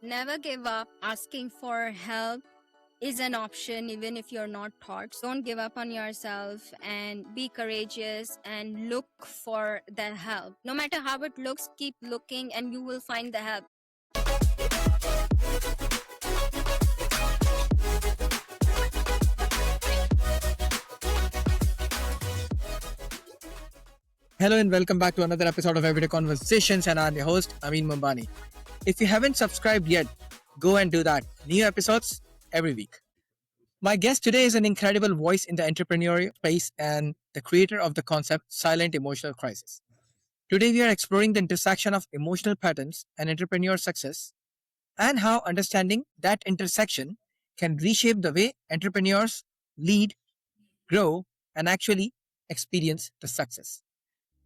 Never give up. Asking for help is an option even if you're not taught. So don't give up on yourself and be courageous and look for the help. No matter how it looks, keep looking and you will find the help. Hello and welcome back to another episode of Everyday Conversations, and I'm your host, Amin Mombani. If you haven't subscribed yet, go and do that. New episodes every week. My guest today is an incredible voice in the entrepreneurial space and the creator of the concept Silent Emotional Crisis. Today we are exploring the intersection of emotional patterns and entrepreneur success and how understanding that intersection can reshape the way entrepreneurs lead, grow, and actually experience the success.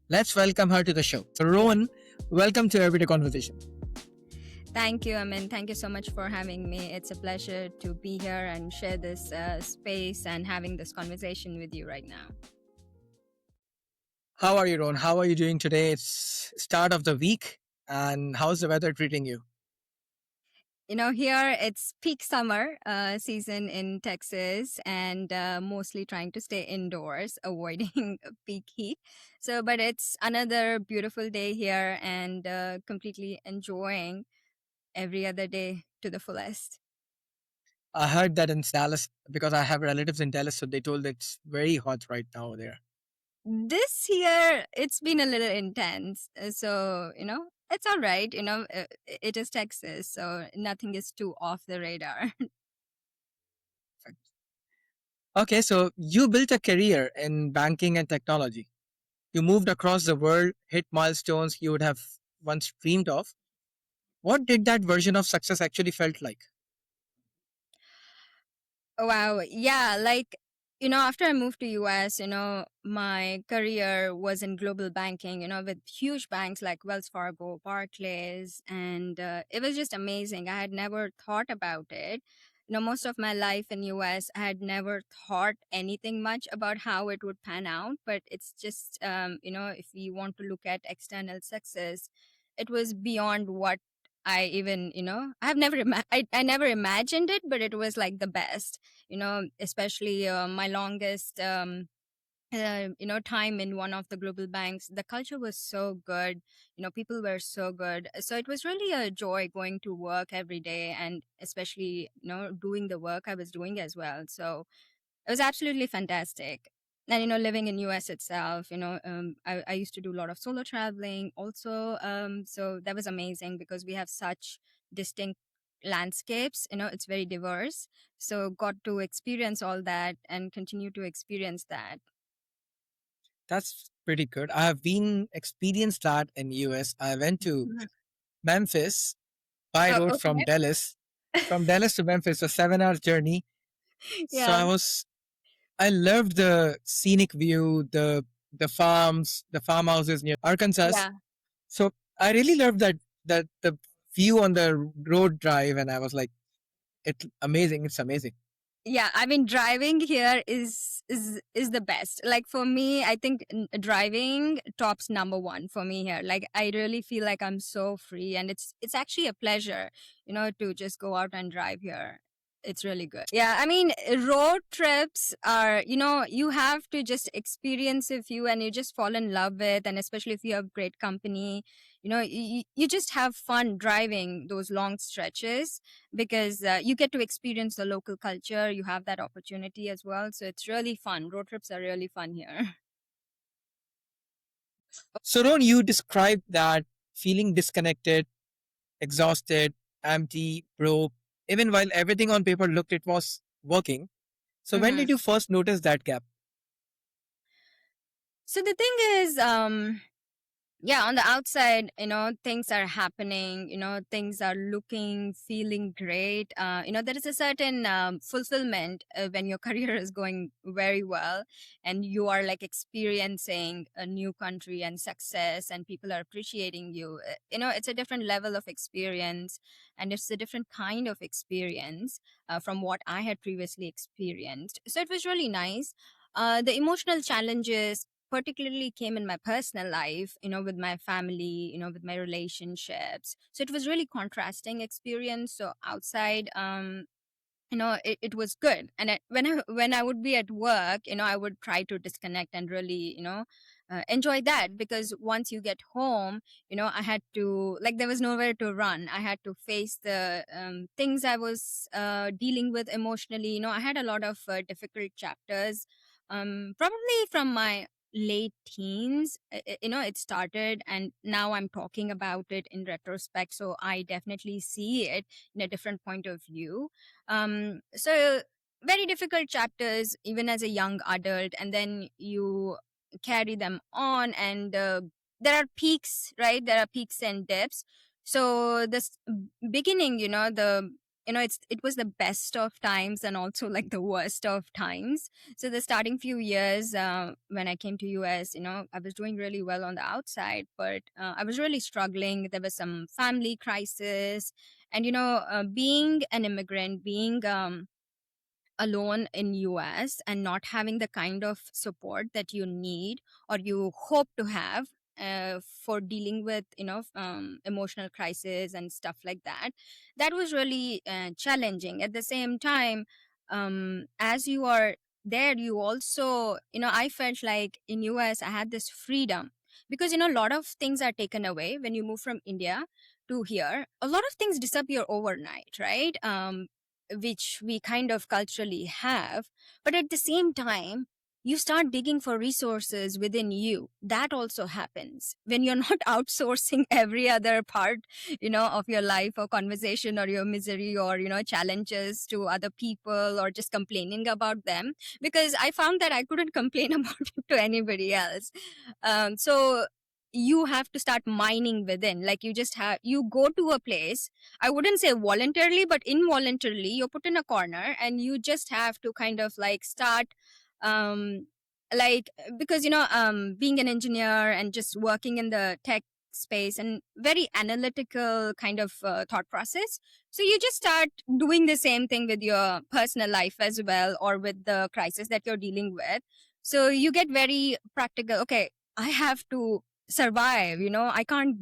Let's welcome her to the show. So, Rohne, welcome to Everyday Conversation. Thank you, Amin. Thank you so much for having me. It's a pleasure to be here and share this space and having this conversation with you right now. How are you, Rohne? How are you doing today? It's start of the week, and how's the weather treating you? Here it's peak summer season in Texas and mostly trying to stay indoors, avoiding peak heat. So, but it's another beautiful day here and completely enjoying every other day to the fullest. I heard that in Dallas because I have relatives in Dallas, so they told it's very hot right now there. This year, it's been a little intense. It's all right. It is Texas, so nothing is too off the radar. Okay, so you built a career in banking and technology. You moved across the world, hit milestones you would have once dreamed of. What did that version of success actually felt like? Wow. Yeah. After I moved to US, my career was in global banking, with huge banks like Wells Fargo, Barclays, and it was just amazing. I had never thought about it. Most of my life in US, I had never thought anything much about how it would pan out. But it's just, if we want to look at external success, it was beyond what I even, I've never, I never imagined it, but it was like the best, especially my longest, time in one of the global banks. The culture was so good, people were so good. So it was really a joy going to work every day and especially, doing the work I was doing as well. So it was absolutely fantastic. And living in US itself, I used to do a lot of solo traveling also. So that was amazing because we have such distinct landscapes, it's very diverse. So got to experience all that and continue to experience that. That's pretty good. I have been experienced that in US. I went to Mhm. Memphis by Oh, road from okay. Dallas. From Dallas to Memphis, a 7 hour journey. So Yeah. I loved the scenic view, the farms, the farmhouses near Arkansas. Yeah. So I really loved that the view on the road drive, and I was like, it's amazing. It's amazing. Yeah, I mean driving here is the best. Like for me, I think driving tops number one for me here. Like I really feel like I'm so free and it's actually a pleasure, to just go out and drive here. It's really good. Yeah, I mean road trips are, you have to just experience a few and you just fall in love with, and especially if you have great company, you just have fun driving those long stretches because you get to experience the local culture. You have that opportunity as well. So it's really fun. Road trips are really fun here. So, Ron, you described that feeling disconnected, exhausted, empty, broke, even while everything on paper looked it was working. So, when Hmm. did you first notice that gap? So the thing is, yeah, on the outside, things are happening, things are looking, feeling great. There is a certain fulfillment when your career is going very well and you are like experiencing a new country and success and people are appreciating you. It's a different level of experience and it's a different kind of experience from what I had previously experienced. So it was really nice. The emotional challenges particularly came in my personal life, with my family, with my relationships. So it was really contrasting experience. So outside, it was good. And when I would be at work, I would try to disconnect and really, enjoy that, because once you get home, I had to, like, there was nowhere to run. I had to face the things I was dealing with emotionally. I had a lot of difficult chapters, probably from my late teens. It started, and now I'm talking about it in retrospect, so I definitely see it in a different point of view. So very difficult chapters even as a young adult, and then you carry them on, and there are peaks, right? There are peaks and dips. So this beginning, it was the best of times and also like the worst of times. So the starting few years, when I came to US, I was doing really well on the outside, but I was really struggling. There was some family crisis, and being an immigrant, being alone in US and not having the kind of support that you need or you hope to have for dealing with emotional crisis and stuff like that, that was really challenging. At the same time, as you are there, you also, I felt like in US I had this freedom, because a lot of things are taken away when you move from India to here. A lot of things disappear overnight, right? Which we kind of culturally have. But at the same time, you start digging for resources within you. That also happens when you're not outsourcing every other part, of your life or conversation or your misery or, challenges to other people, or just complaining about them. Because I found that I couldn't complain about it to anybody else. So you have to start mining within. Like, you go to a place, I wouldn't say voluntarily, but involuntarily, you're put in a corner and you just have to kind of like start, um, like, because, being an engineer and just working in the tech space and very analytical kind of thought process. So you just start doing the same thing with your personal life as well, or with the crisis that you're dealing with. So you get very practical. Okay, I have to survive, I can't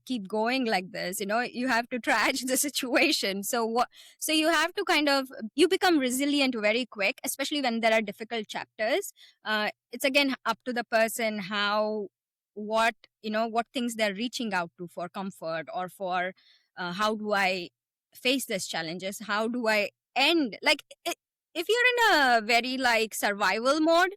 keep going like this, you have to trash the situation. So you have to kind of, you become resilient very quick, especially when there are difficult chapters. It's again up to the person how, what things they're reaching out to for comfort, or for how do I face these challenges, how do I end, like, if you're in a very like survival mode,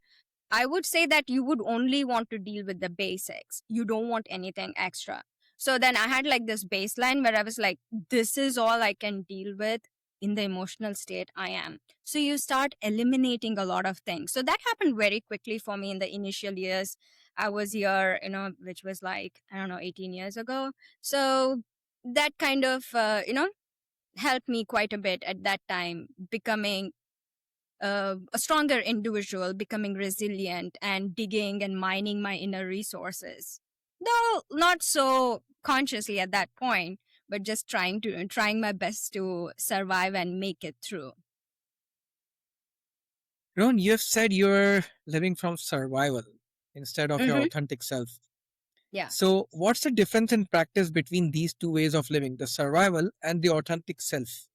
I would say that you would only want to deal with the basics. You don't want anything extra. So then I had like this baseline where I was like, this is all I can deal with in the emotional state I am. So you start eliminating a lot of things. So that happened very quickly for me in the initial years. I was here, which was like, I don't know, 18 years ago. So that kind of, helped me quite a bit at that time, becoming a stronger individual, becoming resilient, and digging and mining my inner resources. Though not so consciously at that point, but just trying my best to survive and make it through. Ron, you have said you're living from survival instead of your Mm-hmm. authentic self. Yeah. So, what's the difference in practice between these two ways of living, the survival and the authentic self?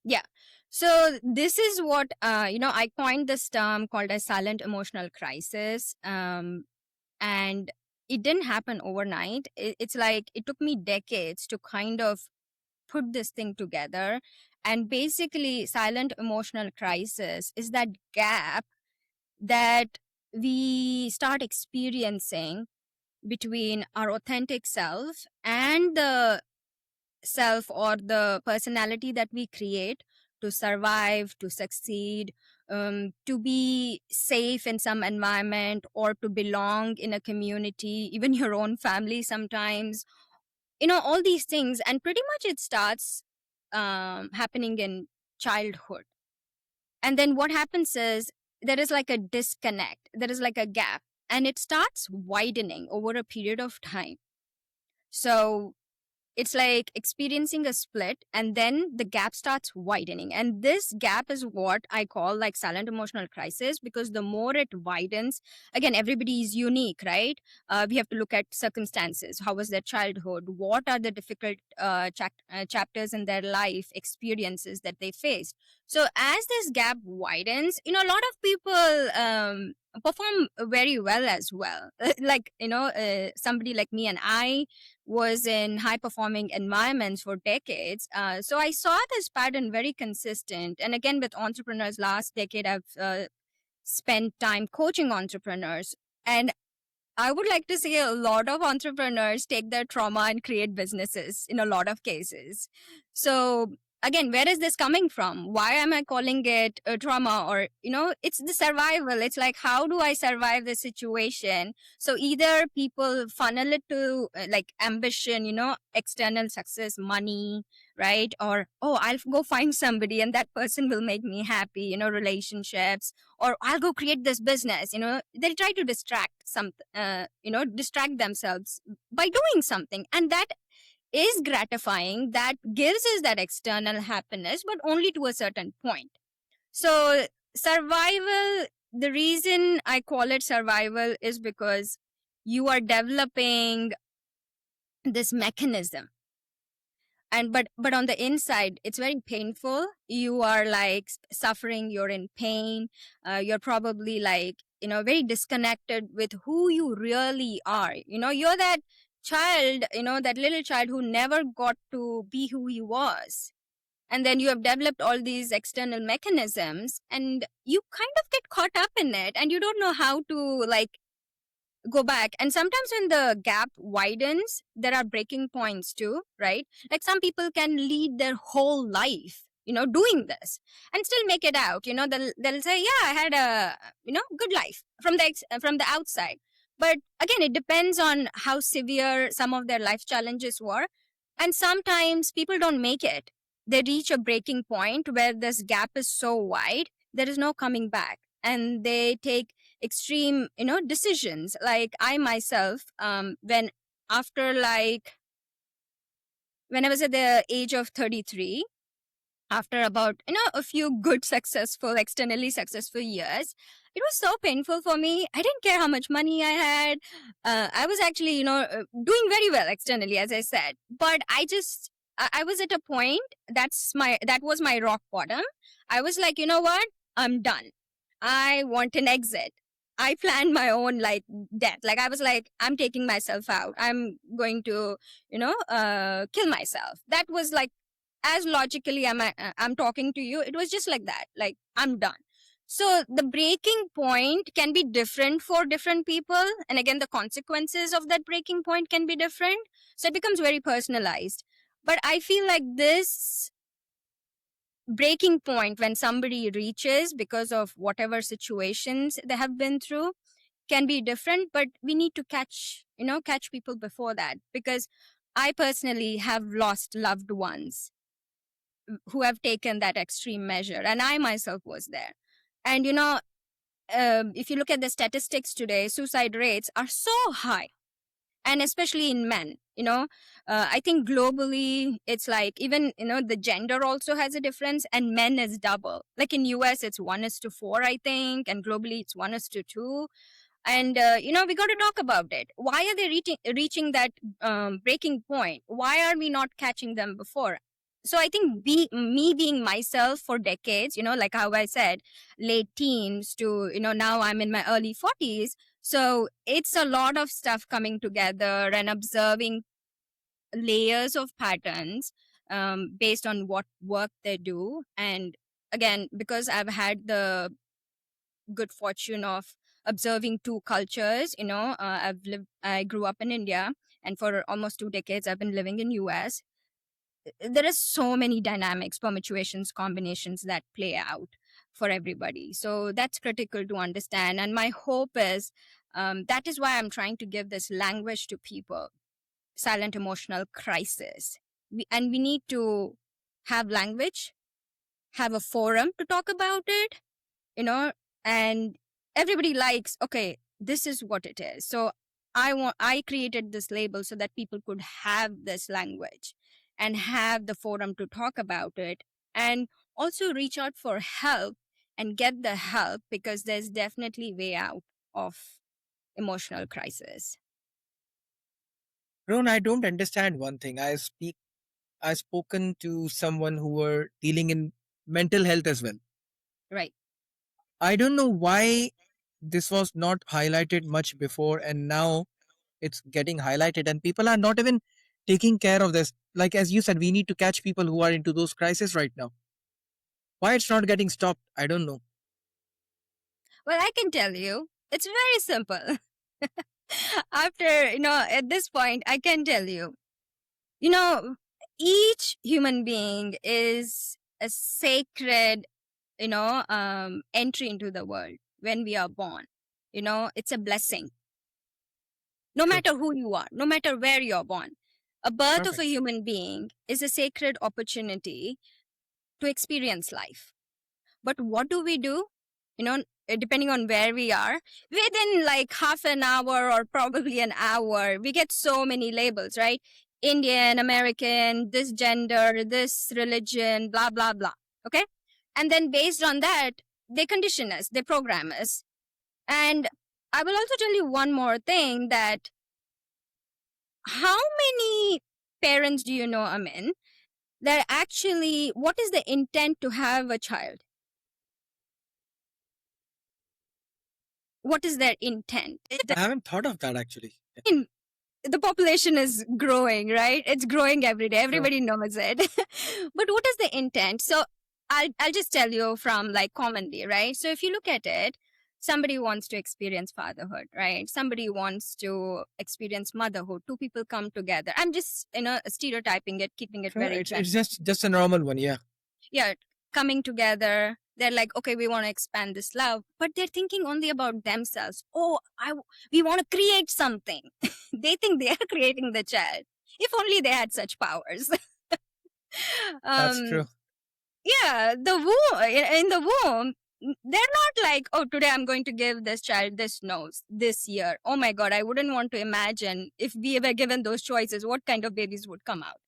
Yeah. So this is what I coined this term called a silent emotional crisis. And it didn't happen overnight. It's like it took me decades to kind of put this thing together. And basically, silent emotional crisis is that gap that we start experiencing between our authentic self and the self or the personality that we create to survive, to succeed, to be safe in some environment, or to belong in a community, even your own family sometimes, all these things. And pretty much it starts happening in childhood. And then what happens is there is like a disconnect, there is like a gap, and it starts widening over a period of time. So it's like experiencing a split, and then the gap starts widening. And this gap is what I call like silent emotional crisis, because the more it widens, again, everybody is unique, right? We have to look at circumstances. How was their childhood? What are the difficult chapters in their life, experiences that they faced? So as this gap widens, a lot of people perform very well as well. Like, somebody like me, and I was in high performing environments for decades. So I saw this pattern very consistent. And again, with entrepreneurs, last decade, I've spent time coaching entrepreneurs. And I would like to say a lot of entrepreneurs take their trauma and create businesses in a lot of cases. So again, where is this coming from? Why am I calling it a trauma? Or, it's the survival. It's like, how do I survive the situation? So either people funnel it to like ambition, external success, money, right? Or, oh, I'll go find somebody and that person will make me happy, relationships, or I'll go create this business. They'll try to distract themselves by doing something, and that is gratifying, that gives us that external happiness, but only to a certain point. So survival, the reason I call it survival is because you are developing this mechanism, and but on the inside it's very painful. You are like suffering, you're in pain, you're probably like very disconnected with who you really are. You're that child, that little child who never got to be who he was, and then you have developed all these external mechanisms, and you kind of get caught up in it, and you don't know how to like go back. And sometimes when the gap widens, there are breaking points too, right? Like some people can lead their whole life doing this and still make it out. They'll say, yeah, I had a good life from the outside. But again, it depends on how severe some of their life challenges were. And sometimes people don't make it. They reach a breaking point where this gap is so wide, there is no coming back, and they take extreme decisions. Like I myself, when after like when I was at the age of 33, after about a few good successful externally successful years, it was so painful for me. I didn't care how much money I had. I was actually doing very well externally, as I said, but I was at a point, that was my rock bottom. I was like, you know what, I'm done. I want an exit. I planned my own like death. Like I was like, I'm taking myself out. I'm going to, kill myself. That was like, as logically I'm talking to you, it was just like that. Like I'm done. So the breaking point can be different for different people, and again, the consequences of that breaking point can be different. So it becomes very personalized. But I feel like this breaking point when somebody reaches because of whatever situations they have been through can be different, but we need to catch people before that, because I personally have lost loved ones who have taken that extreme measure, and I myself was there. And if you look at the statistics today, suicide rates are so high, and especially in men. I think globally it's like, even the gender also has a difference, and men is double. Like in US it's 1:4, I think, and globally it's 1:2. And we got to talk about it. Why are they reaching that breaking point? Why are we not catching them before? So I think me being myself for decades, like how I said, late teens to now I'm in my early 40s. So it's a lot of stuff coming together and observing layers of patterns based on what work they do. And again, because I've had the good fortune of observing two cultures, I grew up in India, and for almost 2 decades I've been living in US. There are so many dynamics, permutations, combinations that play out for everybody. So that's critical to understand. And my hope is, that is why I'm trying to give this language to people. Silent emotional crisis. We need to have language, have a forum to talk about it, and everybody likes, okay, this is what it is. So I created this label so that people could have this language and have the forum to talk about it, and also reach out for help and get the help, because there's definitely way out of emotional crisis. Ron, I don't understand one thing. I've spoken to someone who were dealing in mental health as well. Right. I don't know why this was not highlighted much before, and now it's getting highlighted, and people are not even taking care of this. Like as you said, we need to catch people who are into those crises right now. Why it's not getting stopped, I don't know. Well, I can tell you, it's very simple. After, at this point, I can tell you, each human being is a sacred, entry into the world when we are born. It's a blessing. No True. matter who you are, no matter where you're born, a birth of Perfect. a human being is a sacred opportunity to experience life. But what do we do? Depending on where we are, within like half an hour or probably an hour, we get so many labels, right? Indian, American, this gender, this religion, blah, blah, blah. Okay? And then based on that, they condition us, they program us. And I will also tell you one more thing, that how many parents do you know, Amin, that actually, what is the intent to have a child? What is their intent? I haven't thought of that actually. The population is growing, right? It's growing every day. True. Everybody knows it. But what is the intent? So I'll just tell you from like commonly, right? So if you look at it, somebody wants to experience fatherhood, right? Somebody wants to experience motherhood. Two people come together. I'm just, stereotyping it, keeping it True. very It's just a normal one, yeah. yeah, coming together. They're like, okay, we want to expand this love, but they're thinking only about themselves. Oh, we want to create something. They think they are creating the child. If only they had such powers. That's true. Yeah, the womb, in the womb, they're not like, oh, today I'm going to give this child this nose this year. Oh my God, I wouldn't want to imagine if we were given those choices, what kind of babies would come out.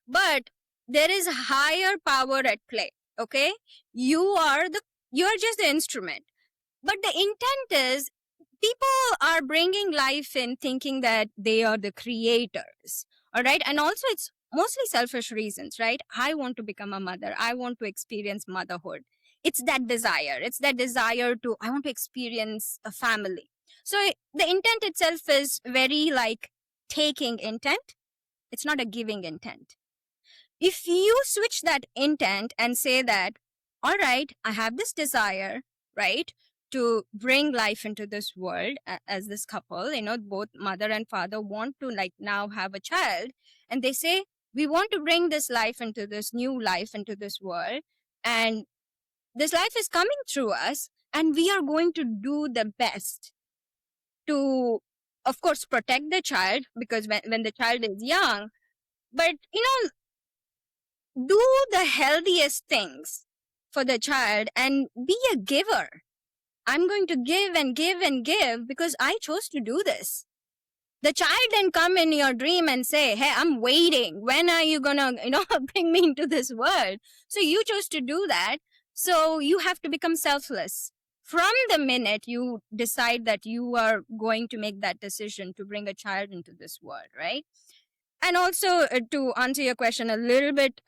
But there is higher power at play. Okay, you're just the instrument, but the intent is, people are bringing life in thinking that they are the creators. All right, and also it's mostly selfish reasons, right? I want to become a mother, I want to experience motherhood. It's that desire to, I want to experience a family. So the intent itself is very like taking intent. It's not a giving intent. If you switch that intent and say that, all right, I have this desire, right, to bring life into this world, as this couple, both mother and father want to like now have a child, and they say, we want to bring this life into this new life into this world, and this life is coming through us, and we are going to do the best to, of course, protect the child, because when the child is young, but do the healthiest things for the child and be a giver. I'm going to give and give and give because I chose to do this. The child didn't come in your dream and say, hey, I'm waiting. When are you gonna, bring me into this world? So you chose to do that. So you have to become selfless. From the minute you decide that you are going to make that decision to bring a child into this world, right? And also, to answer your question a little bit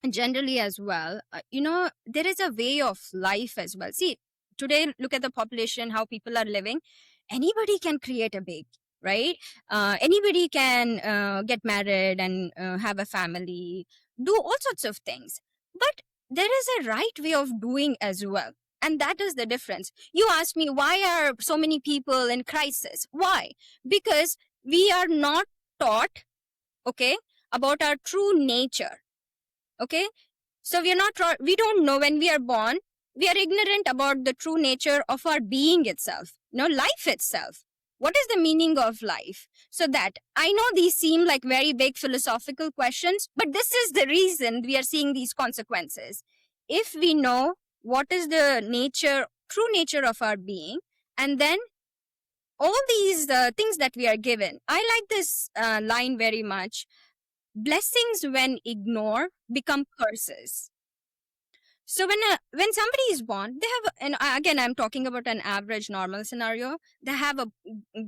generally as well, there is a way of life as well. See, today, look at the population, how people are living. Anybody can create a baby, right? Anybody can get married and have a family, do all sorts of things. But there is a right way of doing as well. And that is the difference. You ask me, why are so many people in crisis? Why? Because we are not taught, okay, about our true nature. Okay, so we don't know when we are born. We are ignorant about the true nature of our being itself, life itself. What is the meaning of life? So that, I know these seem like very big philosophical questions, but this is the reason we are seeing these consequences. If we know what is the true nature of our being, and then, all these things that we are given. I like this line very much. Blessings, when ignored, become curses. So when somebody is born, they have, and again, I'm talking about an average normal scenario. They have a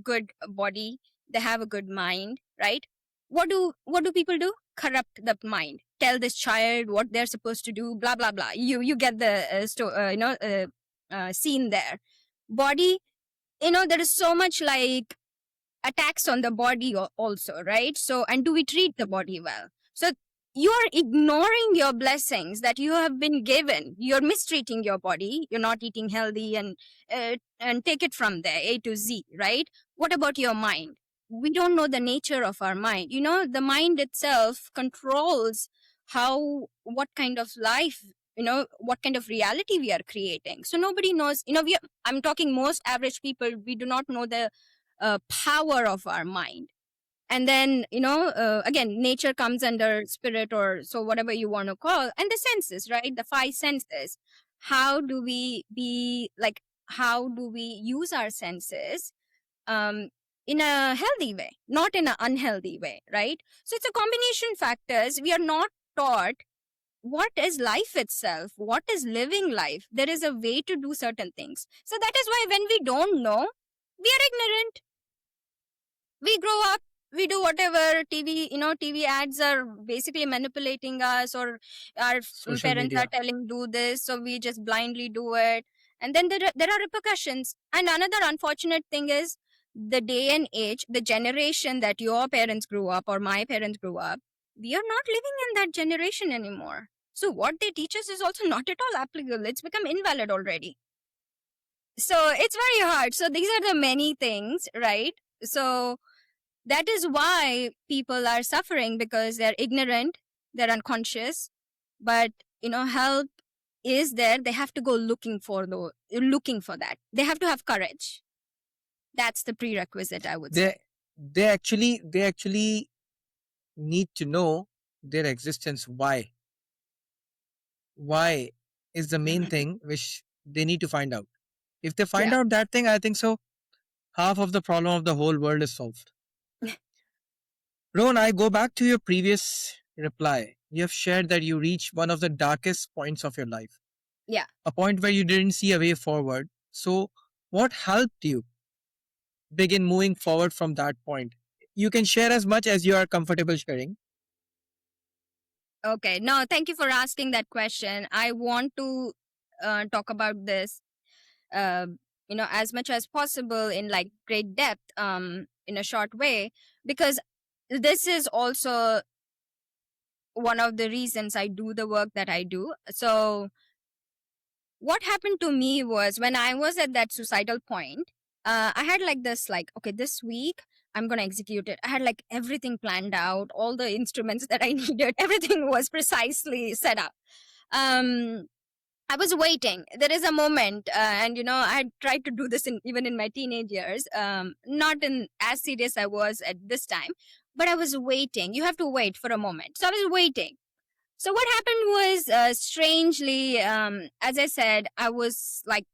good body, they have a good mind, right? What do people do? Corrupt the mind. Tell this child what they're supposed to do. Blah blah blah. You get the scene there. Body, there is so much like attacks on the body also, right? So, and do we treat the body well? So you are ignoring your blessings that you have been given. You're mistreating your body. You're not eating healthy, and take it from there, A to Z, right? What about your mind? We don't know the nature of our mind. The mind itself controls what kind of life, what kind of reality we are creating. So nobody knows. I'm talking most average people. We do not know the power of our mind. And then again, nature comes under spirit, or so whatever you want to call, and the senses, right? The five senses. How do we use our senses in a healthy way, not in an unhealthy way, right? So it's a combination factors. We are not taught what is life itself, what is living life. There is a way to do certain things. So that is why when we don't know, we are ignorant. We grow up, we do whatever. TV ads are basically manipulating us, or our Social parents media. are telling do this, so we just blindly do it. And then there are repercussions. And another unfortunate thing is the day and age, the generation that your parents grew up or my parents grew up, we are not living in that generation anymore. So what they teach us is also not at all applicable. It's become invalid already. So it's very hard. So these are the many things, right? So that is why people are suffering, because they're ignorant, they're unconscious. But help is there. They have to go looking for that. They have to have courage. That's the prerequisite, I would say. They actually need to know their existence. Why is the main thing which they need to find out. If they find Yeah. out that thing, I think so half of the problem of the whole world is solved. Rohne, I go back to your previous reply. You have shared that you reached one of the darkest points of your life. Yeah. A point where you didn't see a way forward. So, what helped you begin moving forward from that point? You can share as much as you are comfortable sharing. Okay. No, thank you for asking that question. I want to talk about this, as much as possible in like great depth, in a short way, because this is also one of the reasons I do the work that I do. So what happened to me was, when I was at that suicidal point, I had like this, like, okay, this week I'm going to execute it. I had like everything planned out, all the instruments that I needed, everything was precisely set up. I was waiting. There is a moment, and I had tried to do this even in my teenage years. Not in as serious I was at this time, but I was waiting. You have to wait for a moment. So I was waiting. So what happened was, strangely, as I said, I was like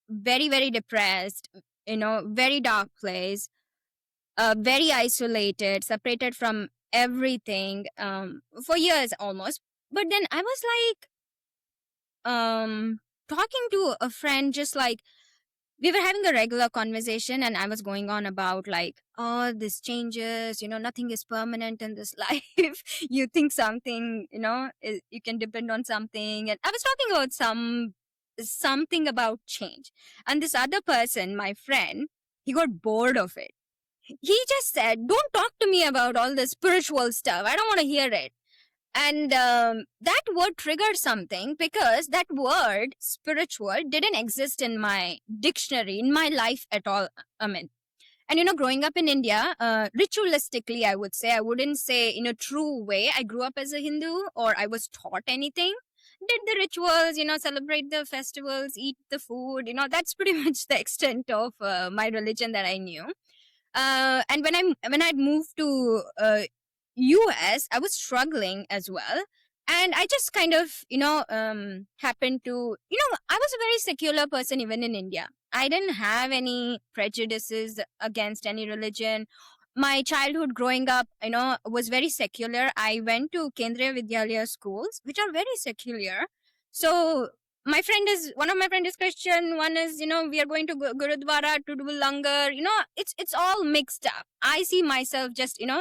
very, very depressed, very dark place, very isolated, separated from everything, for years almost. But then I was like, talking to a friend, just like, we were having a regular conversation, and I was going on about like, oh, this changes, nothing is permanent in this life. You think something, you can depend on something. And I was talking about something about change. And this other person, my friend, he got bored of it. He just said, don't talk to me about all the spiritual stuff. I don't want to hear it. And that word triggered something, because that word spiritual didn't exist in my dictionary, in my life at all, Amin. And growing up in India, ritualistically, I would say, I wouldn't say in a true way I grew up as a Hindu or I was taught anything. Did the rituals, celebrate the festivals, eat the food, that's pretty much the extent of my religion that I knew. And when I'd moved to US, I was struggling as well. And I just kind of, happened to, I was a very secular person even in India. I didn't have any prejudices against any religion. My childhood growing up, was very secular. I went to Kendriya Vidyalaya schools, which are very secular. So one of my friend is Christian. One is, we are going to Gurudwara to do langar. It's all mixed up. I see myself just, as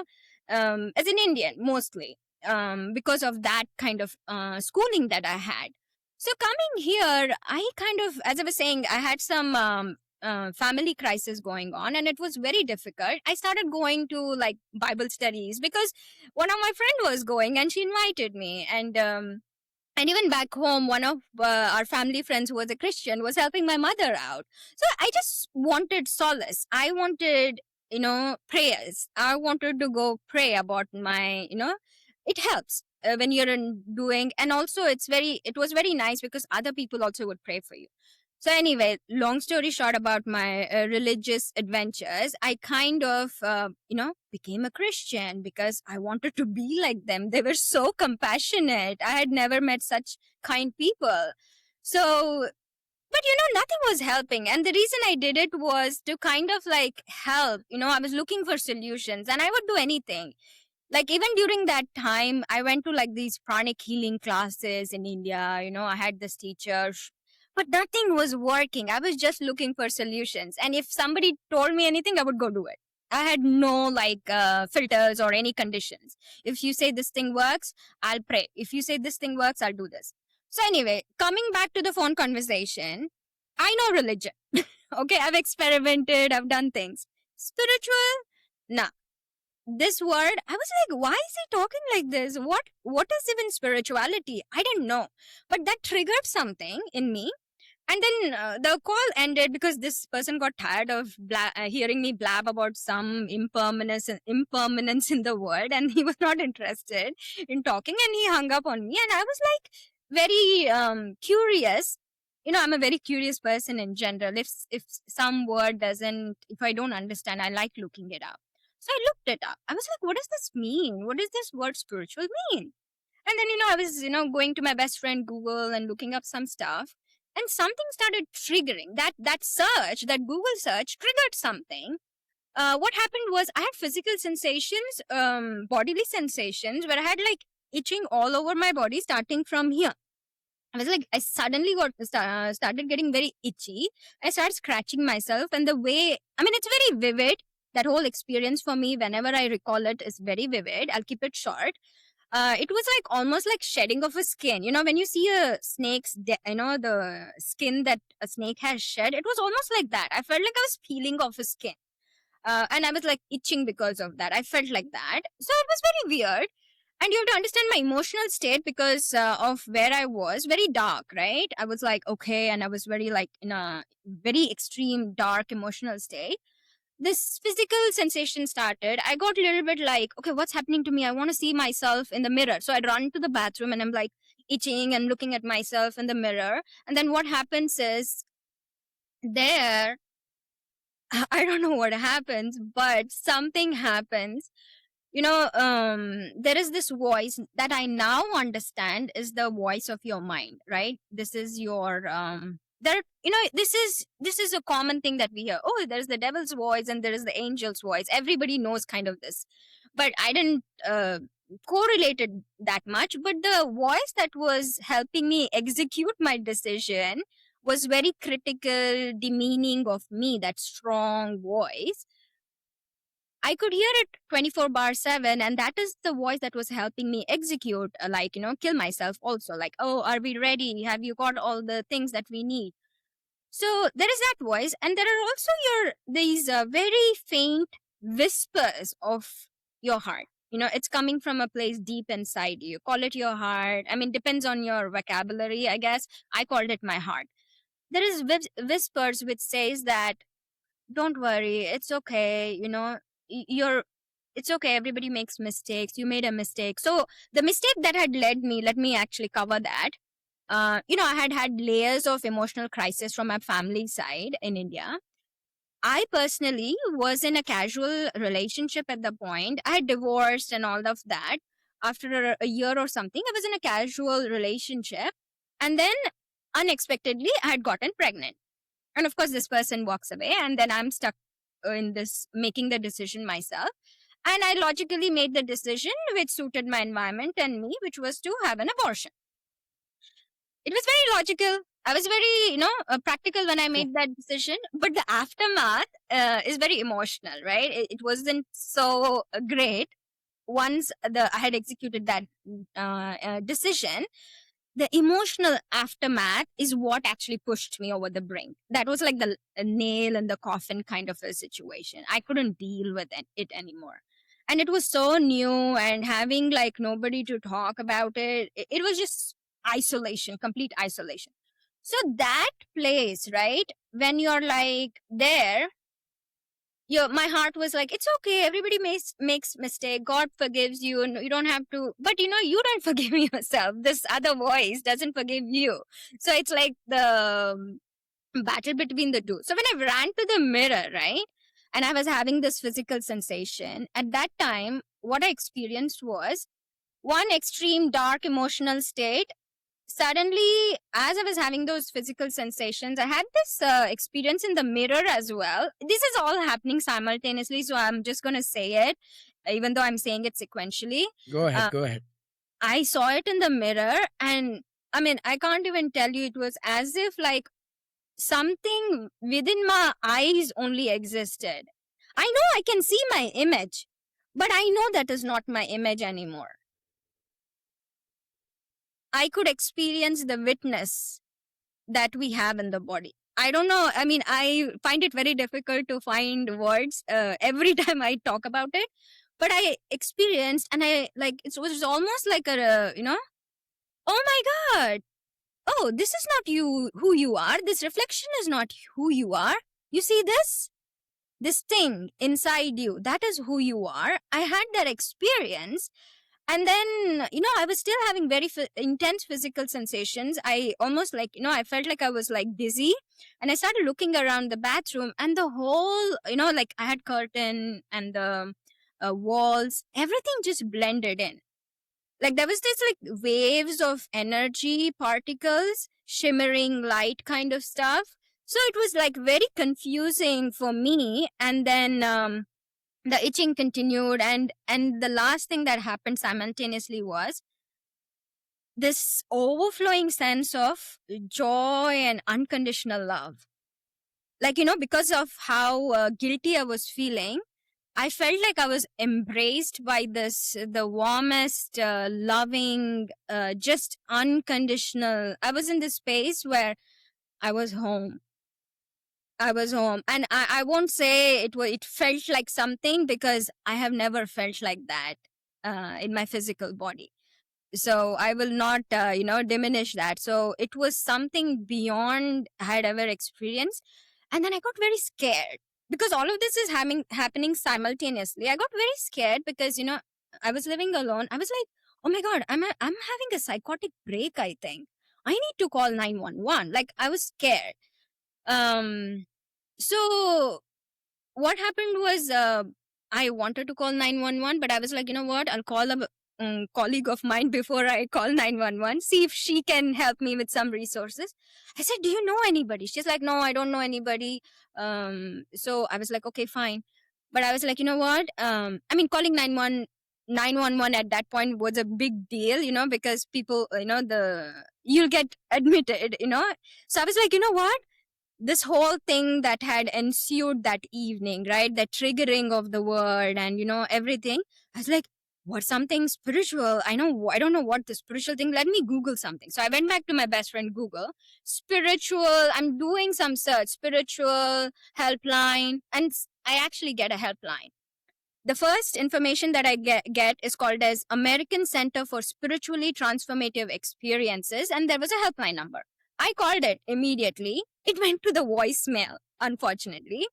an Indian mostly, because of that kind of schooling that I had. So coming here, I kind of, as I was saying, I had some family crisis going on, and it was very difficult. I started going to like Bible studies because one of my friend was going, and she invited me, and even back home, one of our family friends who was a Christian was helping my mother out. So I just wanted solace. I wanted, prayers. I wanted to go pray about my, it helps when you're doing, and also it was very nice because other people also would pray for you. So anyway, long story short about my religious adventures, I kind of, became a Christian because I wanted to be like them. They were so compassionate. I had never met such kind people. So, but nothing was helping. And the reason I did it was to kind of like help. I was looking for solutions and I would do anything. Like even during that time, I went to like these pranic healing classes in India. I had this teacher, but nothing was working. I was just looking for solutions, and if somebody told me anything, I would go do it. I had no like filters or any conditions. If you say this thing works, I'll pray. If you say this thing works, I'll do this. So anyway, coming back to the phone conversation, I know religion. Okay, I've experimented, I've done things. Spiritual, nah. This word, I was like, why is he talking like this? What is even spirituality? I didn't know, but that triggered something in me. And then the call ended because this person got tired of hearing me blab about some impermanence in the world, and he was not interested in talking, and he hung up on me. And I was like very curious. I'm a very curious person in general. If some word doesn't, if I don't understand, I like looking it up. So I looked it up. I was like, what does this mean? What does this word spiritual mean? And then, I was, going to my best friend Google and looking up some stuff. And something started triggering. That search, that Google search triggered something. What happened was I had physical sensations, bodily sensations, where I had like itching all over my body starting from here. I was like, I suddenly started getting very itchy. I started scratching myself, and it's very vivid. That whole experience for me, whenever I recall it, is very vivid. I'll keep it short. It was like almost like shedding of a skin. When you see a snake's, the skin that a snake has shed, it was almost like that. I felt like I was peeling off a skin. And I was like itching because of that. I felt like that. So it was very weird. And you have to understand my emotional state because of where I was, very dark, right? I was like, okay. And I was very like in a very extreme dark emotional state. This physical sensation started. I got a little bit like, okay, what's happening to me? I want to see myself in the mirror. So I'd run to the bathroom and I'm like itching and looking at myself in the mirror. And then what happens is there, I don't know what happens, but something happens. There is this voice that I now understand is the voice of your mind, right? This is your this is a common thing that we hear. Oh, there's the devil's voice and there is the angel's voice. Everybody knows kind of this, but I didn't correlate it that much. But the voice that was helping me execute my decision was very critical, demeaning of me. That strong voice, I could hear it 24/7, and that is the voice that was helping me execute, kill myself also. Like, oh, are we ready? Have you got all the things that we need? So there is that voice, and there are also these very faint whispers of your heart. It's coming from a place deep inside you. Call it your heart. I mean, depends on your vocabulary, I guess. I called it my heart. There is whispers which says that, don't worry, it's okay. You're it's okay, everybody makes mistakes, you made a mistake. So the mistake that had let me actually cover that. I had layers of emotional crisis from my family side in India. I personally was in a casual relationship at the point. I had divorced and all of that. After a year or something, I was in a casual relationship, and then unexpectedly I had gotten pregnant. And of course, this person walks away, and then I'm stuck in this making the decision myself. And I logically made the decision which suited my environment and me, which was to have an abortion. It was very logical. I was very, practical when I made that decision. But the aftermath is very emotional, right? It wasn't so great once I had executed that decision. The emotional aftermath is what actually pushed me over the brink. That was like the nail in the coffin kind of a situation. I couldn't deal with it anymore. And it was so new, and having like nobody to talk about it was just isolation, complete isolation. So that place, right, when you're like there, my heart was like, it's okay, everybody makes mistake, God forgives you, and you don't have to, but you don't forgive yourself, this other voice doesn't forgive you. So it's like the battle between the two. So when I ran to the mirror, right, and I was having this physical sensation at that time, what I experienced was one extreme dark emotional state. Suddenly, as I was having those physical sensations, I had this experience in the mirror as well. This is all happening simultaneously, so I'm just going to say it, even though I'm saying it sequentially. Go ahead. Go ahead. I saw it in the mirror, and I mean, I can't even tell you, it was as if like something within my eyes only existed. I know I can see my image, but I know that is not my image anymore. I could experience the witness that we have in the body. I don't know. I mean, I find it very difficult to find words every time I talk about it. But I experienced, and I like, it was almost like oh my God. Oh, this is not you, who you are. This reflection is not who you are. You see this? This thing inside you, that is who you are. I had that experience. And then, I was still having very intense physical sensations. I almost like, I felt like I was like dizzy. And I started looking around the bathroom, and the whole, like I had curtain and the walls, everything just blended in. Like there was this like waves of energy, particles, shimmering light kind of stuff. So it was like very confusing for me. And then, the itching continued, and the last thing that happened simultaneously was this overflowing sense of joy and unconditional love. Like, because of how guilty I was feeling, I felt like I was embraced by the warmest, loving, just unconditional. I was in this space where I was home. And I won't say it felt like something, because I have never felt like that in my physical body. So I will not, diminish that. So it was something beyond I had ever experienced. And then I got very scared, because all of this is happening simultaneously. I got very scared because, I was living alone. I was like, oh my God, I'm having a psychotic break, I think. I need to call 911. Like, I was scared. So what happened was, I wanted to call 911, but I was like, you know what? I'll call a colleague of mine before I call 911, see if she can help me with some resources. I said, do you know anybody? She's like, no, I don't know anybody. So I was like, okay, fine. But I was like, you know what? I mean, calling 911 at that point was a big deal, because people, you'll get admitted, So I was like, you know what? This whole thing that had ensued that evening, right? The triggering of the word and, everything. I was like, what, something spiritual? I don't know what the spiritual thing. Let me Google something. So I went back to my best friend, Google, spiritual. I'm doing some search, spiritual helpline. And I actually get a helpline. The first information that I get is called as American Center for Spiritually Transformative Experiences. And there was a helpline number. I called it immediately. It went to the voicemail, unfortunately.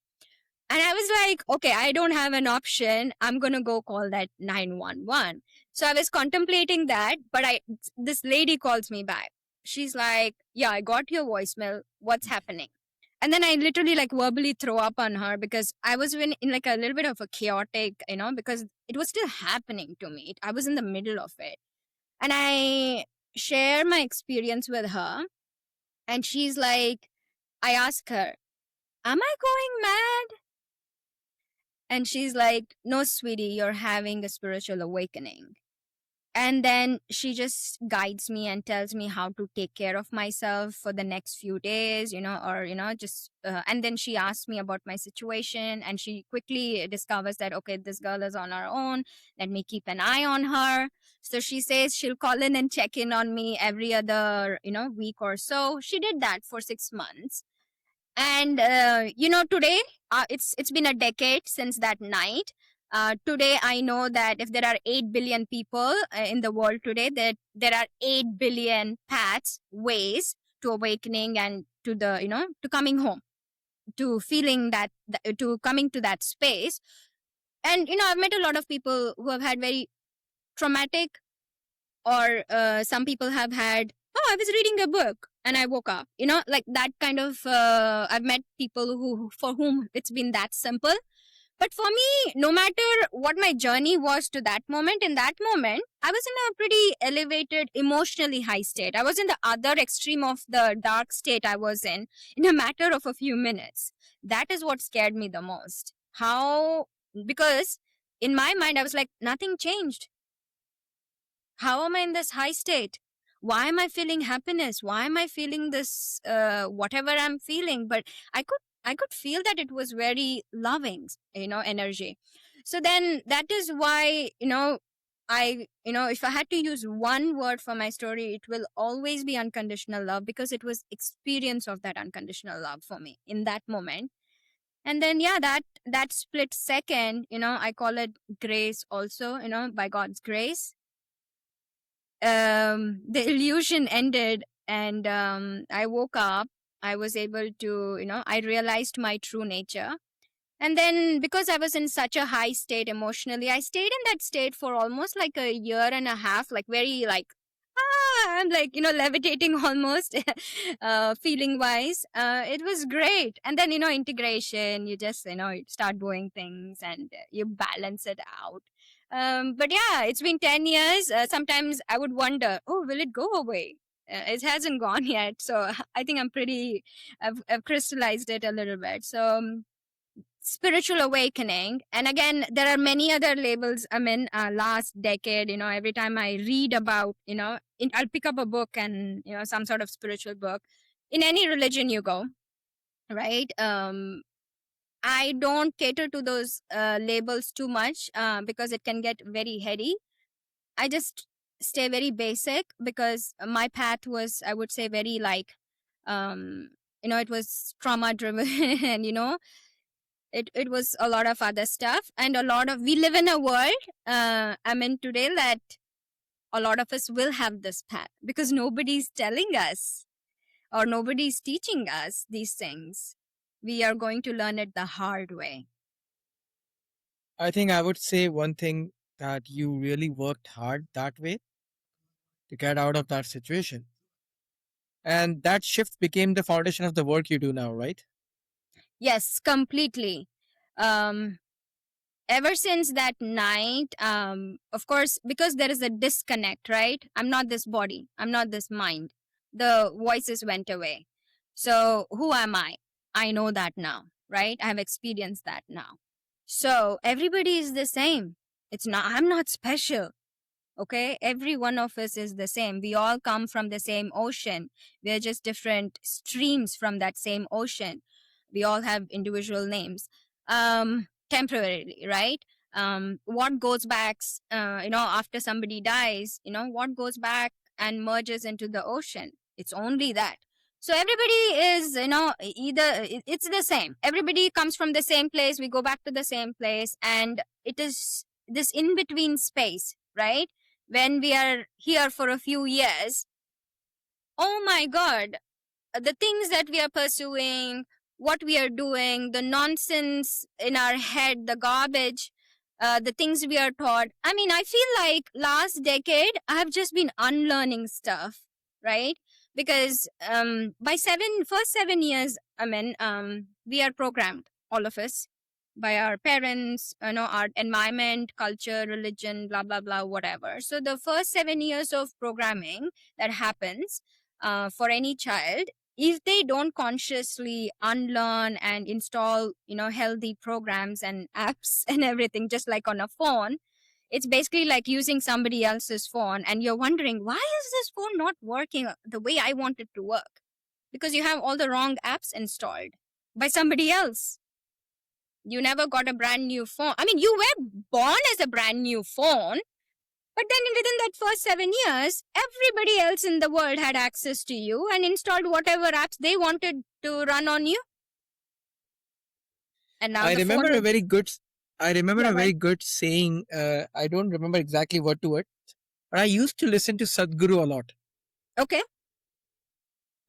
And I was like, okay, I don't have an option. I'm going to go call that 911. So I was contemplating that, but this lady calls me back. She's like, yeah, I got your voicemail. What's happening? And then I literally like verbally throw up on her, because I was in like a little bit of a chaotic, because it was still happening to me. I was in the middle of it. And I share my experience with her. And she's like, I ask her, am I going mad? And she's like, no, sweetie, you're having a spiritual awakening. And then she just guides me and tells me how to take care of myself for the next few days, or just and then she asks me about my situation, and she quickly discovers that, okay, this girl is on her own, let me keep an eye on her. So she says she'll call in and check in on me every other week or so. She did that for 6 months. And today, it's been a decade since that night. Today I know that if there are 8 billion people in the world today, that there are 8 billion paths, ways to awakening, and to the to coming home, to feeling that, to coming to that space. And I've met a lot of people who have had very traumatic, or some people have had, oh, I was reading a book and I woke up, like that kind of. I've met people who, for whom it's been that simple. But for me, no matter what my journey was to that moment, in that moment I was in a pretty elevated, emotionally high state. I was in the other extreme of the dark state I was in a matter of a few minutes. That is what scared me the most. How? Because in my mind I was like, nothing changed. How am I in this high state? Why am I feeling happiness? Why am I feeling this whatever I'm feeling? But I could feel that it was very loving, energy. So then that is why, I if I had to use one word for my story, it will always be unconditional love, because it was experience of that unconditional love for me in that moment. And then, yeah, that split second, I call it grace also, by God's grace. The illusion ended, and I woke up. I was able to, I realized my true nature. And then, because I was in such a high state emotionally, I stayed in that state for almost like a year and a half, like very like, I'm like, levitating almost, feeling wise. It was great. And then, integration, you just, you start doing things, and you balance it out. But yeah, it's been 10 years. Sometimes I would wonder, oh, will it go away? It hasn't gone yet. So I think I've crystallized it a little bit. So, spiritual awakening. And again, there are many other labels. I mean, last decade, every time I read about, I'll pick up a book, and some sort of spiritual book, in any religion you go, right? I don't cater to those labels too much, because it can get very heady. I just stay very basic, because my path was, I would say, very like, it was trauma driven, and it was a lot of other stuff, and a lot of, we live in a world, I mean, today, that a lot of us will have this path, because nobody's telling us, or nobody's teaching us these things. We are going to learn it the hard way. I think I would say one thing, that you really worked hard that way to get out of that situation. And that shift became the foundation of the work you do now, right? Yes, completely. um Ever since that night, of course, because there is a disconnect, right? I'm not this body, I'm not this mind. The voices went away. So who am I know that now, right? I have experienced that now. So everybody is the same. It's not, I'm not special. Okay, every one of us is the same. We all come from the same ocean. We're just different streams from that same ocean. We all have individual names, temporarily, right? What goes back, after somebody dies, what goes back and merges into the ocean? It's only that. So everybody is, either it's the same. Everybody comes from the same place. We go back to the same place, and it is this in between space, right? When we are here for a few years, oh my god, the things that we are pursuing, what we are doing, the nonsense in our head, the garbage, the things we are taught. I mean, I feel like last decade I have just been unlearning stuff, right? Because by first 7 years, I mean, we are programmed, all of us, by our parents, our environment, culture, religion, blah blah blah, whatever. So the first 7 years of programming that happens for any child, if they don't consciously unlearn and install, healthy programs and apps and everything, just like on a phone, it's basically like using somebody else's phone and you're wondering, why is this phone not working the way I want it to work? Because you have all the wrong apps installed by somebody else. You never got a brand new phone. I mean, you were born as a brand new phone, but then within that first 7 years, everybody else in the world had access to you and installed whatever apps they wanted to run on you. And now I the phone remember is... a very good. I remember Yeah, a well, very good saying. I don't remember exactly what to it, but I used to listen to Sadhguru a lot. okay.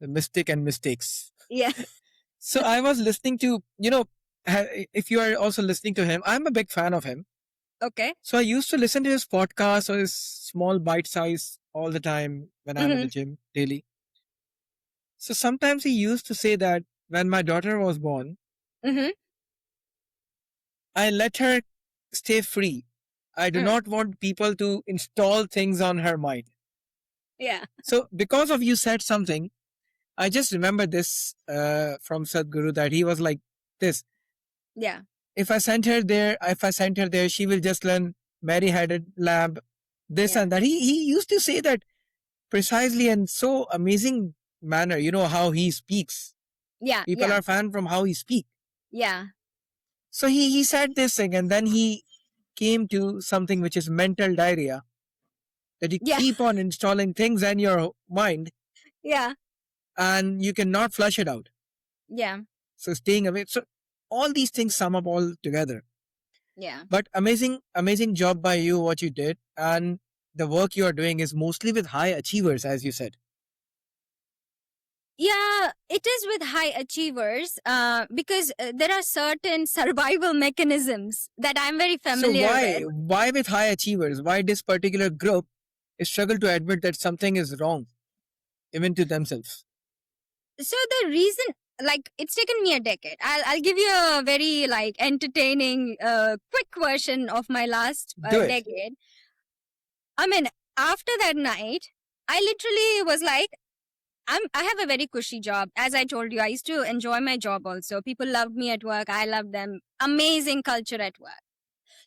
The Mystic and Mistakes. Yeah. So I was listening to, if you are also listening to him, I'm a big fan of him. Okay. So I used to listen to his podcast or his small bite size all the time when I'm at the gym daily. So sometimes he used to say that when my daughter was born, Mm-hmm. I let her stay free. I do not want people to install things on her mind. Yeah. So because of you said something, I just remember this from Sadhguru that he was like this. Yeah. If I sent her there, she will just learn Mary had a lamb, this Yeah. and that. He used to say that precisely and so amazing manner. You know how he speaks. Yeah. People Yeah. are fan from how he speaks. Yeah. So he said this thing and then he came to something which is mental diarrhea. That you Yeah. keep on installing things in your mind Yeah. and you cannot flush it out. Yeah. So staying away. So all these things sum up all together. Yeah. But amazing job by you, what you did. And the work you are doing is mostly with high achievers, as you said. Yeah, it is with high achievers because there are certain survival mechanisms that I'm very So familiar with. why with high achievers? Why this particular group struggle to admit that something is wrong, even to themselves? So the reason, like, it's taken me a decade. I'll give you a very like entertaining, quick version of my last Do it. decade. I mean, after that night, I literally was like, I have a very cushy job. As I told you, I used to enjoy my job also. People loved me at work. I loved them. Amazing culture at work.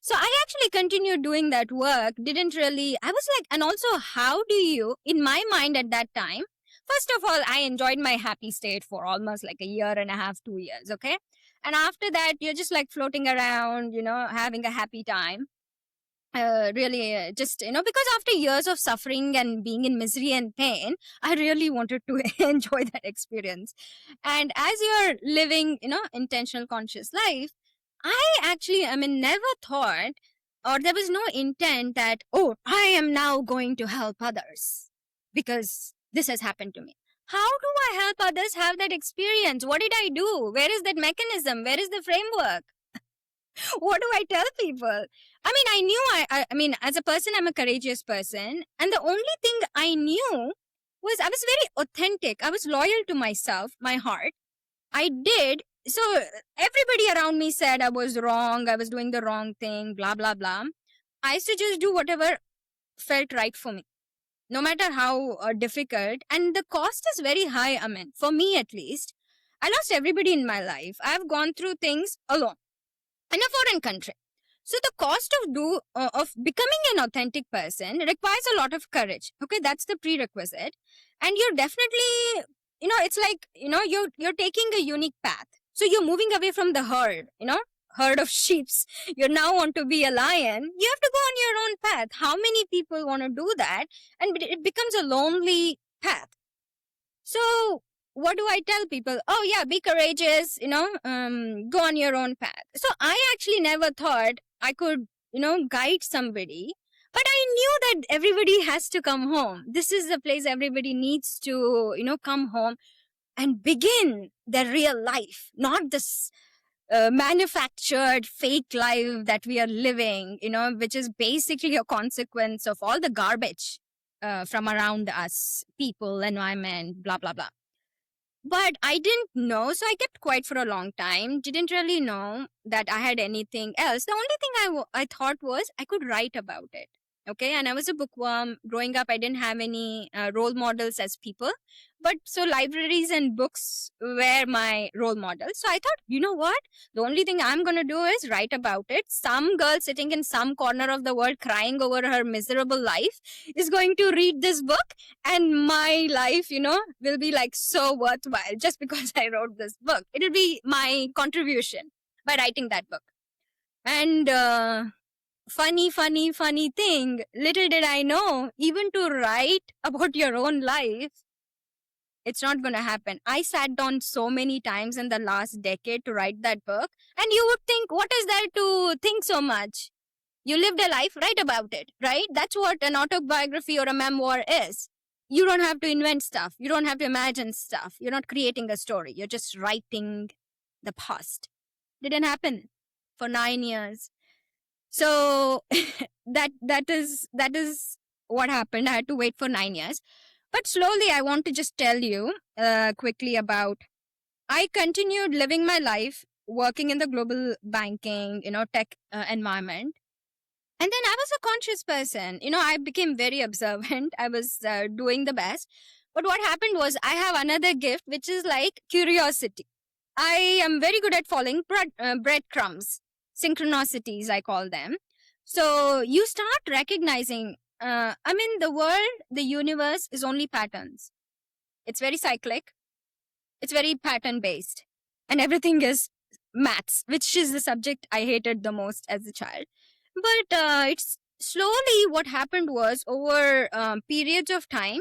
So I actually continued doing that work. Didn't really, I was like, and also, how do you, in my mind at that time, first of all, I enjoyed my happy state for almost like a year and a half, 2 years, okay? And after that, you're just like floating around, having a happy time. Really just because after years of suffering and being in misery and pain, I really wanted to enjoy that experience. And as you're living intentional conscious life, never thought, or there was no intent that, oh, I am now going to help others because this has happened to me. How do I help others have that experience? What did I do? Where is that mechanism? Where is the framework? What do I tell people? I mean, I knew I mean, as a person, I'm a courageous person. And the only thing I knew was I was very authentic. I was loyal to myself, my heart. I did. So everybody around me said I was wrong. I was doing the wrong thing, blah, blah, blah. I used to just do whatever felt right for me, no matter how difficult. And the cost is very high, Amin, for me at least. I lost everybody in my life. I've gone through things alone in a foreign country. So the cost of becoming an authentic person requires a lot of courage. Okay, that's the prerequisite, and you're definitely, it's like you're taking a unique path. So you're moving away from the herd of sheeps. You now want to be a lion. You have to go on your own path. How many people want to do that? And it becomes a lonely path. So what do I tell people? Oh yeah, be courageous, go on your own path. So I actually never thought I could, guide somebody, but I knew that everybody has to come home. This is the place everybody needs to, come home and begin their real life, not this manufactured fake life that we are living, which is basically a consequence of all the garbage from around us, people, environment, blah, blah, blah. But I didn't know, so I kept quiet for a long time. Didn't really know that I had anything else. The only thing I thought was I could write about it. Okay, and I was a bookworm. Growing up, I didn't have any role models as people. But so libraries and books were my role models. So I thought, you know what? The only thing I'm going to do is write about it. Some girl sitting in some corner of the world crying over her miserable life is going to read this book, and my life, will be like so worthwhile just because I wrote this book. It'll be my contribution by writing that book. And funny thing, little did I know, even to write about your own life, it's not going to happen. I sat down so many times in the last decade to write that book, and you would think, what is there to think so much? You lived a life, write about it, right? That's what an autobiography or a memoir is. You don't have to invent stuff. You don't have to imagine stuff. You're not creating a story. You're just writing the past. Didn't happen for 9 years. So that is what happened. I had to wait for 9 years. But slowly, I want to just tell you quickly about, I continued living my life working in the global banking, tech environment. And then I was a conscious person. I became very observant. I was doing the best. But what happened was, I have another gift, which is like curiosity. I am very good at following breadcrumbs, synchronicities, I call them. So you start recognizing, the world, the universe is only patterns. It's very cyclic. It's very pattern based. And everything is maths, which is the subject I hated the most as a child. But it's slowly what happened was, over periods of time,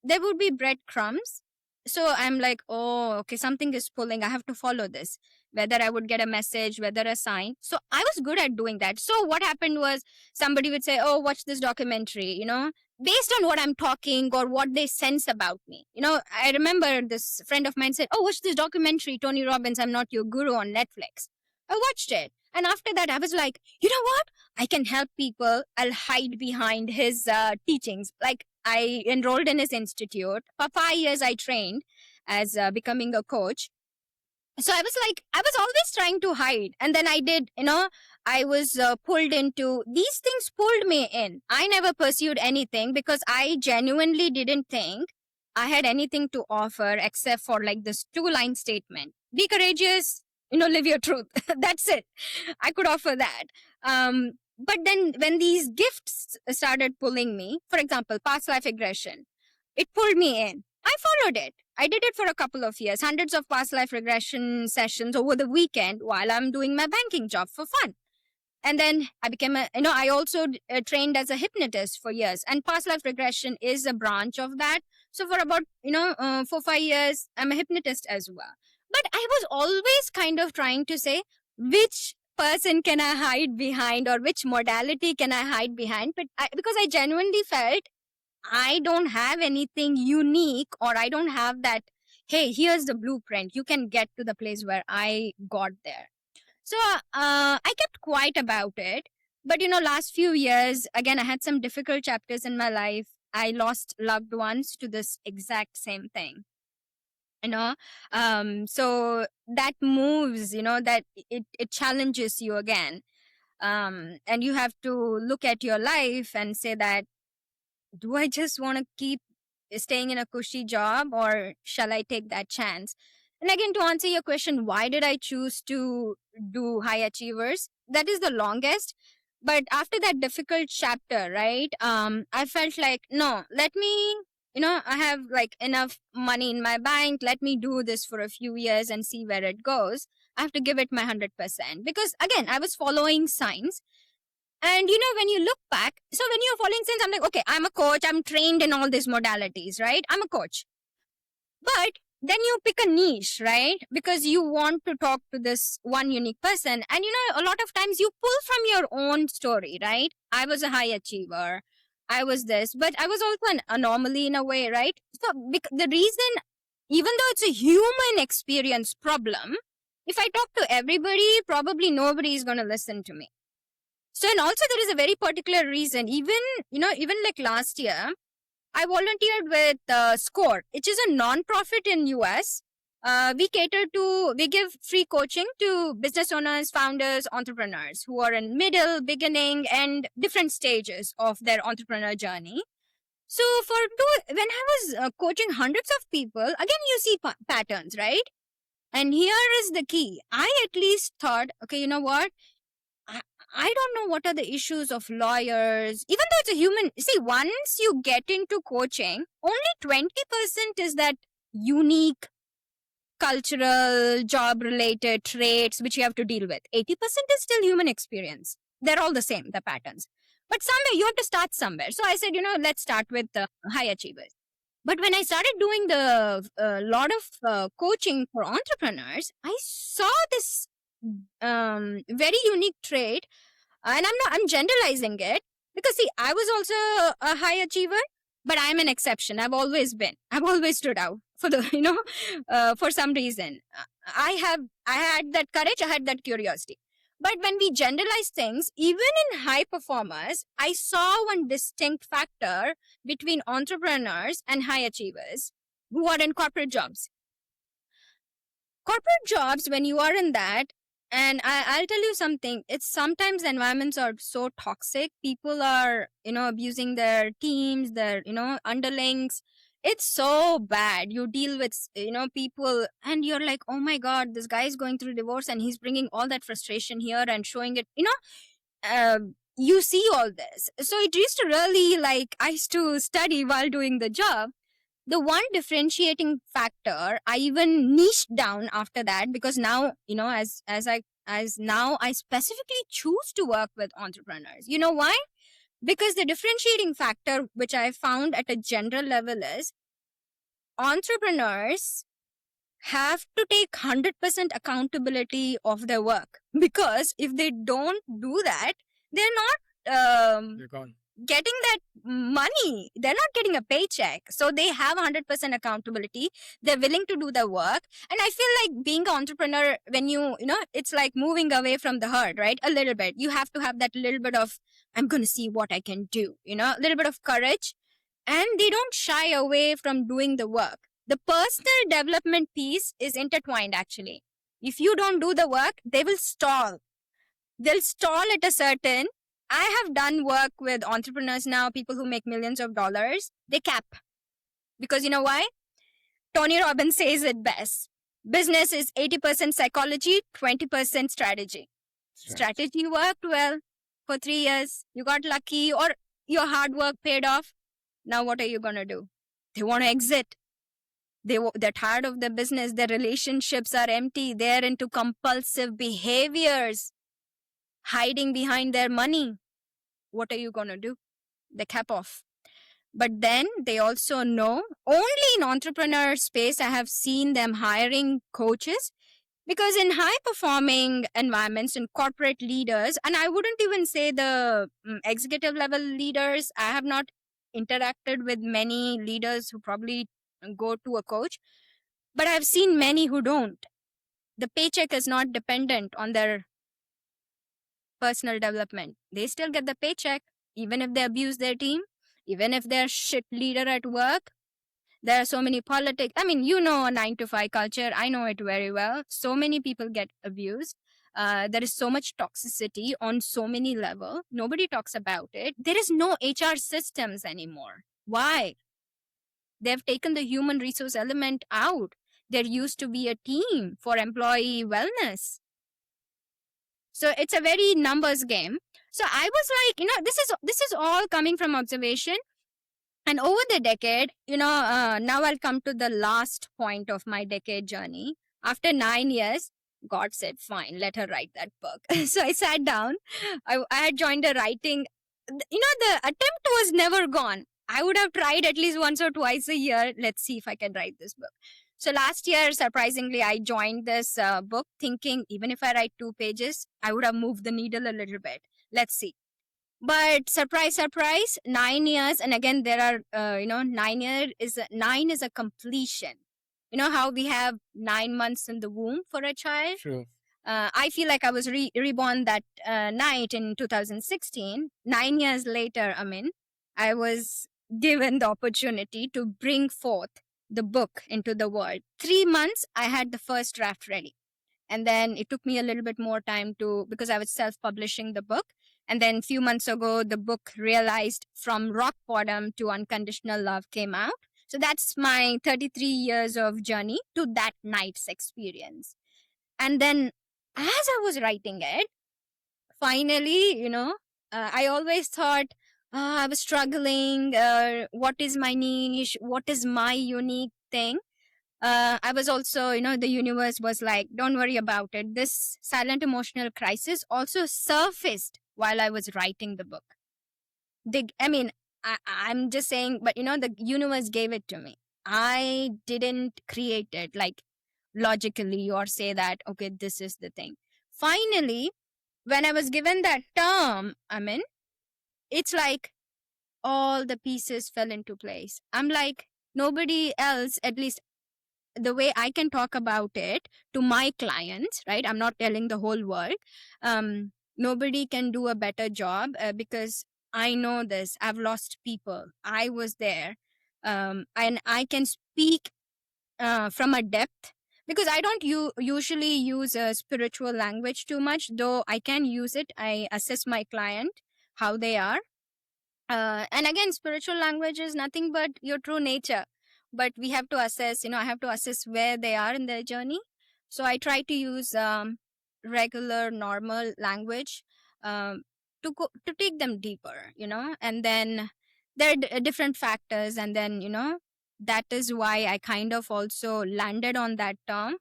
there would be breadcrumbs. So I'm like, oh, okay, something is pulling. I have to follow this. Whether I would get a message, whether a sign. So I was good at doing that. So what happened was, somebody would say, oh, watch this documentary, based on what I'm talking or what they sense about me. I remember this friend of mine said, oh, watch this documentary, Tony Robbins, I'm Not Your Guru, on Netflix. I watched it. And after that, I was like, you know what? I can help people. I'll hide behind his teachings. Like, I enrolled in his institute. For 5 years, I trained as becoming a coach. So I was always trying to hide. And then I did, I was pulled into, these things pulled me in. I never pursued anything because I genuinely didn't think I had anything to offer except for like this 2-line statement. Be courageous, live your truth. That's it. I could offer that. But then when these gifts started pulling me, for example, past life regression, it pulled me in. I followed it. I did it for a couple of years, hundreds of past life regression sessions over the weekend while I'm doing my banking job for fun. And then I became I also trained as a hypnotist for years. And past life regression is a branch of that. So for about, 4-5 years, I'm a hypnotist as well. But I was always kind of trying to say, which person can I hide behind, or which modality can I hide behind? But because I genuinely felt I don't have anything unique, or I don't have that, hey, here's the blueprint. You can get to the place where I got there. So I kept quiet about it. But, last few years, again, I had some difficult chapters in my life. I lost loved ones to this exact same thing. So that moves, that it challenges you again. And you have to look at your life and say that, do I just want to keep staying in a cushy job, or shall I take that chance? And again, to answer your question, why did I choose to do high achievers? That is the longest. But after that difficult chapter, right, I felt like, no, let me, I have like enough money in my bank. Let me do this for a few years and see where it goes. I have to give it my 100%. Because again, I was following signs. And, when you look back, so when you're following signs, I'm like, okay, I'm a coach. I'm trained in all these modalities, right? I'm a coach. But then you pick a niche, right? Because you want to talk to this one unique person. And, a lot of times you pull from your own story, right? I was a high achiever. I was this, but I was also an anomaly in a way, right? So the reason, even though it's a human experience problem, if I talk to everybody, probably nobody is going to listen to me. So, and also there is a very particular reason. Even like last year, I volunteered with SCORE, which is a non-profit in US. we give free coaching to business owners, founders, entrepreneurs who are in middle, beginning, and different stages of their entrepreneur journey. So when I was coaching hundreds of people, again you see patterns, right? And here is the key. I at least thought, okay, you know what? I, I don't know what are the issues of lawyers, even though it's a human. See, once you get into coaching, only 20% is that unique cultural, job related traits which you have to deal with. 80% is still human experience. They're all the same, the patterns. But somewhere you have to start somewhere. So I said, let's start with the high achievers. But when I started doing the lot of coaching for entrepreneurs, I saw this very unique trait, and I'm generalizing it because see, I was also a high achiever, but I'm an exception. I've always stood out for the for some reason. I had that courage, I had that curiosity. But when we generalize things, even in high performers, I saw one distinct factor between entrepreneurs and high achievers who are in corporate jobs. Corporate jobs, when you are in that, and I'll tell you something, it's sometimes the environments are so toxic. People are, abusing their teams, their, underlings. It's so bad. You deal with, people and you're like, oh my God, this guy is going through divorce and he's bringing all that frustration here and showing it, you see all this. So it used to really I used to study while doing the job. The one differentiating factor I even niched down after that, because now, as now I specifically choose to work with entrepreneurs. You know why? Because the differentiating factor which I found at a general level is entrepreneurs have to take 100% accountability of their work, because if they don't do that, they're not You're gone. getting that money. They're not getting a paycheck. So they have 100% accountability. They're willing to do the work. And I feel like being an entrepreneur, when it's like moving away from the herd, right? A little bit. You have to have that little bit of, I'm going to see what I can do, a little bit of courage. And they don't shy away from doing the work. The personal development piece is intertwined actually. If you don't do the work, they will stall. They'll stall at a certain. I have done work with entrepreneurs now, people who make millions of dollars. They cap. Because you know why? Tony Robbins says it best. Business is 80% psychology, 20% strategy. Strategy worked well for 3 years. You got lucky, or your hard work paid off. Now what are you going to do? They want to exit. They're tired of the business. Their relationships are empty. They're into compulsive behaviors, hiding behind their money. What are you going to do? They cap off. But then they also know, only in entrepreneur space, I have seen them hiring coaches, because in high performing environments, in corporate leaders, and I wouldn't even say the executive level leaders, I have not interacted with many leaders who probably go to a coach, but I've seen many who don't. The paycheck is not dependent on their personal development. They still get the paycheck, even if they abuse their team, even if they're shit leader at work. There are so many politics. I mean, a 9-to-5 culture. I know it very well. So many people get abused. There is so much toxicity on so many levels. Nobody talks about it. There is no HR systems anymore. Why? They've taken the human resource element out. There used to be a team for employee wellness. So it's a very numbers game. So I was like, this is all coming from observation. And over the decade, now I'll come to the last point of my decade journey. After 9 years, God said, fine, let her write that book. So I sat down. I had joined a writing. The attempt was never gone. I would have tried at least once or twice a year. Let's see if I can write this book. So last year, surprisingly, I joined this book thinking, even if I write 2 pages, I would have moved the needle a little bit. Let's see. But surprise, 9 years. And again, there are, 9 is a completion. You know how we have 9 months in the womb for a child? True. I feel like I was reborn that night in 2016. 9 years later, Amin, I was given the opportunity to bring forth the book into the world. 3 months, I had the first draft ready. And then it took me a little bit more time to, because I was self-publishing the book. And then a few months ago, the book realized from rock bottom to Unconditional Love came out. So that's my 33 years of journey to that night's experience. And then as I was writing it, finally, I always thought, I was struggling. What is my niche? What is my unique thing? I was also, the universe was like, don't worry about it. This silent emotional crisis also surfaced while I was writing the book. I mean, I'm just saying, but the universe gave it to me. I didn't create it like logically or say that, okay, this is the thing. Finally, when I was given that term, I mean, it's like all the pieces fell into place. I'm like, nobody else, at least the way I can talk about it to my clients, right? I'm not telling the whole world. Nobody can do a better job because I know this. I've lost people. I was there. And I can speak from a depth because I don't usually use a spiritual language too much, though I can use it. I assess my client, how they are, and again, spiritual language is nothing but your true nature, but we have to assess, I have to assess where they are in their journey. So I try to use regular normal language, to go to take them deeper, and then there are different factors, and then that is why I kind of also landed on that term.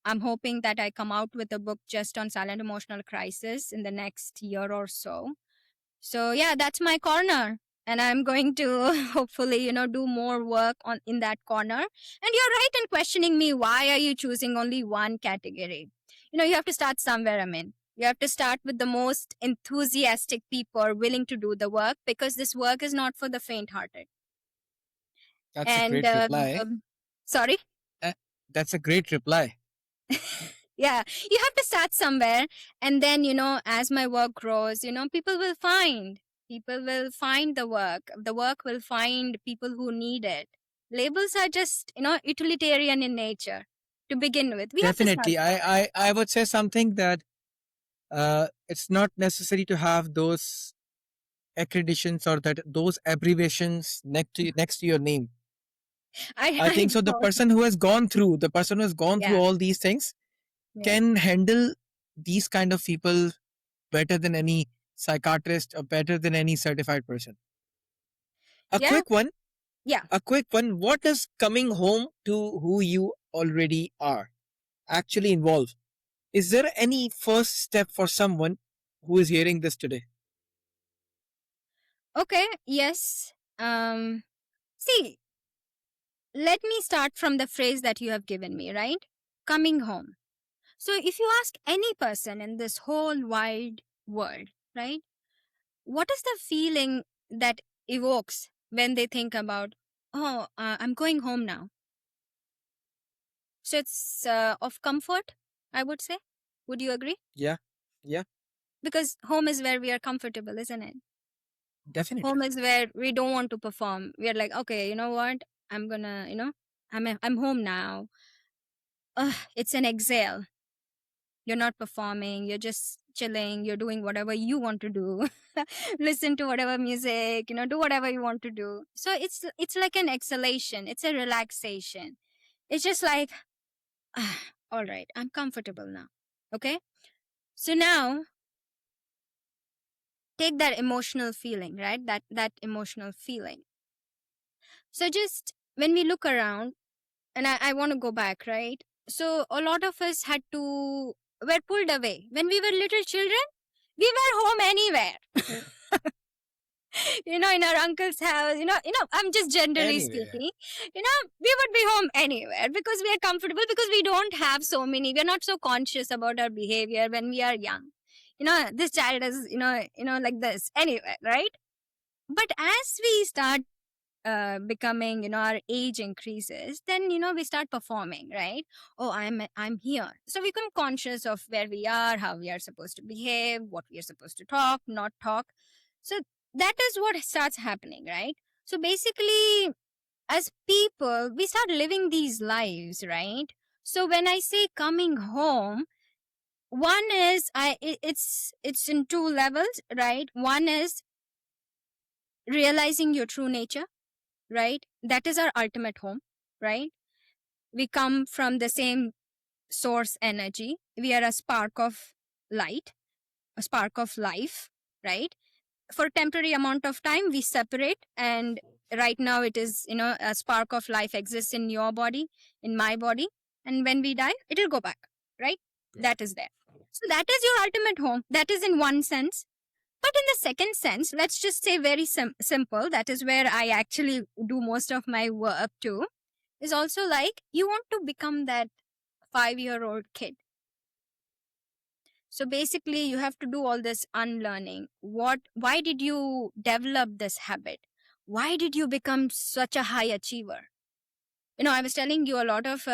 I'm hoping that I come out with a book just on silent emotional crisis in the next year or so. So yeah, that's my corner. And I'm going to hopefully, do more work on in that corner. And you're right in questioning me, why are you choosing only one category? You have to start somewhere, I mean. You have to start with the most enthusiastic people willing to do the work, because this work is not for the faint hearted. That's a And great reply. sorry? Uh, That's a great reply. Yeah, you have to start somewhere, and then as my work grows, people will find the work will find people who need it. Labels are just utilitarian in nature to begin with. We have to start Definitely. I would say something that it's not necessary to have those accreditations or that those abbreviations next to your name. I I I think so. don't. The person who has gone through Yeah, all these things yeah, can handle these kind of people better than any psychiatrist or better than any certified person. A yeah, quick one, yeah. a quick one. What does coming home to who you already are actually involve? Is there any first step for someone who is hearing this today? Okay, yes. See, let me start from the phrase that you have given me, right? Coming home. So if you ask any person in this whole wide world, right, what is the feeling that evokes when they think about, oh, I'm going home now? So it's of comfort, I would say. Would you agree? Yeah, yeah, Because home is where we are comfortable, isn't it? definitely. Home is where we don't want to perform. We are like, okay, you know what? I'm gonna, I'm home now. Ugh, it's an exhale. You're not performing, you're just chilling, you're doing whatever you want to do. Listen to whatever music, do whatever you want to do. So it's like an exhalation, it's a relaxation. It's just like, ah, all right, I'm comfortable now. Okay? So now take that emotional feeling, right? That emotional feeling. So just when we look around, and I want to go back, right? So a lot of us had to were pulled away. When we were little children, we were home anywhere. In our uncle's house, I'm just generally Anyway, speaking, we would be home anywhere because we are comfortable, because we don't have so many, we're not so conscious about our behavior when we are young. This child is, like this anyway, right? But as we start becoming, our age increases, then we start performing, right? Oh, I'm here, so we become conscious of where we are, how we are supposed to behave, what we are supposed to talk, not talk. So that is what starts happening, right? So basically, as people, we start living these lives, right? So when I say coming home, one is it's in two levels, right? One is realizing your true nature, right? That is our ultimate home, right? We come from the same source energy. We are a spark of light, a spark of life, right? For temporary amount of time we separate, and right now it is, a spark of life exists in your body, in my body, and when we die it'll go back, right? That is there. So that is your ultimate home. That is in one sense. But in the second sense, let's just say very simple, that is where I actually do most of my work too, is also like you want to become that 5-year-old kid. So basically, you have to do all this unlearning. Why did you develop this habit? Why did you become such a high achiever? I was telling you, a lot of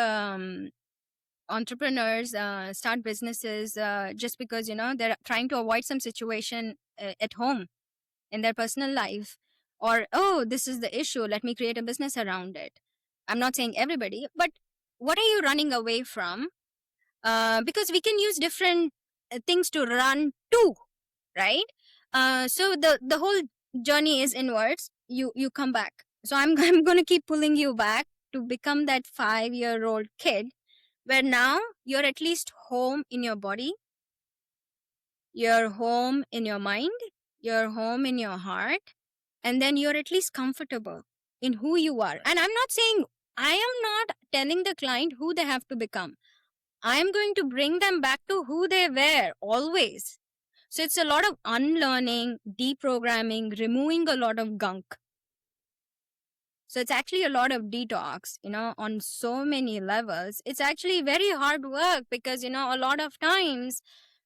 entrepreneurs start businesses just because, they're trying to avoid some situation at home in their personal life. Or, oh, this is the issue. Let me create a business around it. I'm not saying everybody, but what are you running away from? Because we can use different things to run to, right? So the whole journey is inwards. You come back. So I'm I'm going to keep pulling you back to become that 5-year-old kid, where now you're at least home in your body, you're home in your mind, you're home in your heart, and then you're at least comfortable in who you are. And I'm not saying, I am not telling the client who they have to become. I am going to bring them back to who they were always. So it's a lot of unlearning, deprogramming, removing a lot of gunk. So it's actually a lot of detox, on so many levels. It's actually very hard work because, a lot of times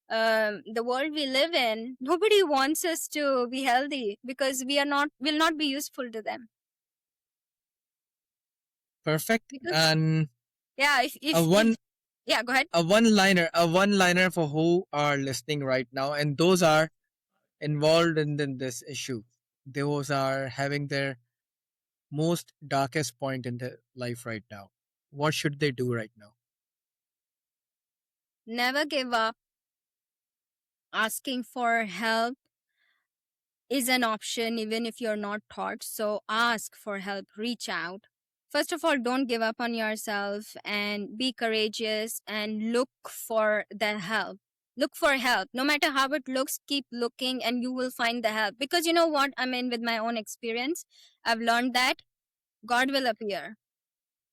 the world we live in, nobody wants us to be healthy because will not be useful to them. Perfect. Because, And yeah, yeah, go ahead. a one liner for who are listening right now, and those are involved in this issue. Those are having their most darkest point in their life right now. What should they do right now? Never give up. Asking for help is an option even if you're not taught. So ask for help, reach out. First of all, don't give up on yourself and be courageous and look for the help. Look for help. No matter how it looks, keep looking and you will find the help. Because you know what? I mean, with my own experience, I've learned that God will appear.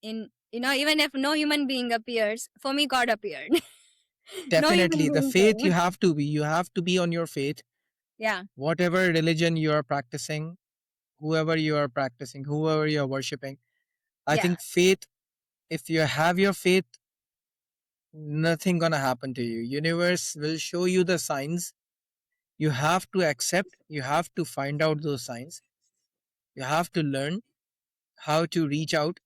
Even if no human being appears, for me, God appeared. No human Definitely, the being faith came. you have to be on your faith. Yeah. Whatever religion you are practicing, whoever you are practicing, whoever you are worshiping, I Yeah. think faith. If you have your faith, nothing gonna happen to you. Universe will show you the signs. You have to accept. You have to find out those signs. You have to learn how to reach out,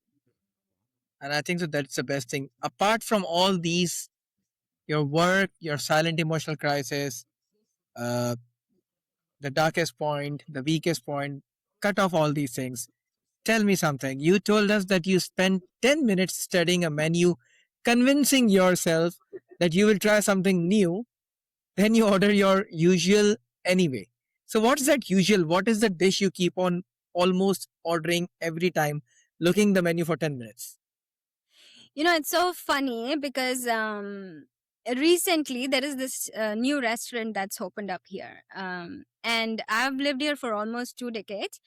and I think that that's the best thing. Apart from all these, your work, your silent emotional crisis, uh, the darkest point, the weakest point, cut off all these things. Tell me something. You told us that you spent 10 minutes studying a menu, convincing yourself that you will try something new, then you order your usual anyway. So, what is that usual? What is the dish you keep on almost ordering every time, looking the menu for 10 minutes? It's so funny because recently there is this new restaurant that's opened up here. And I've lived here for almost 2 decades.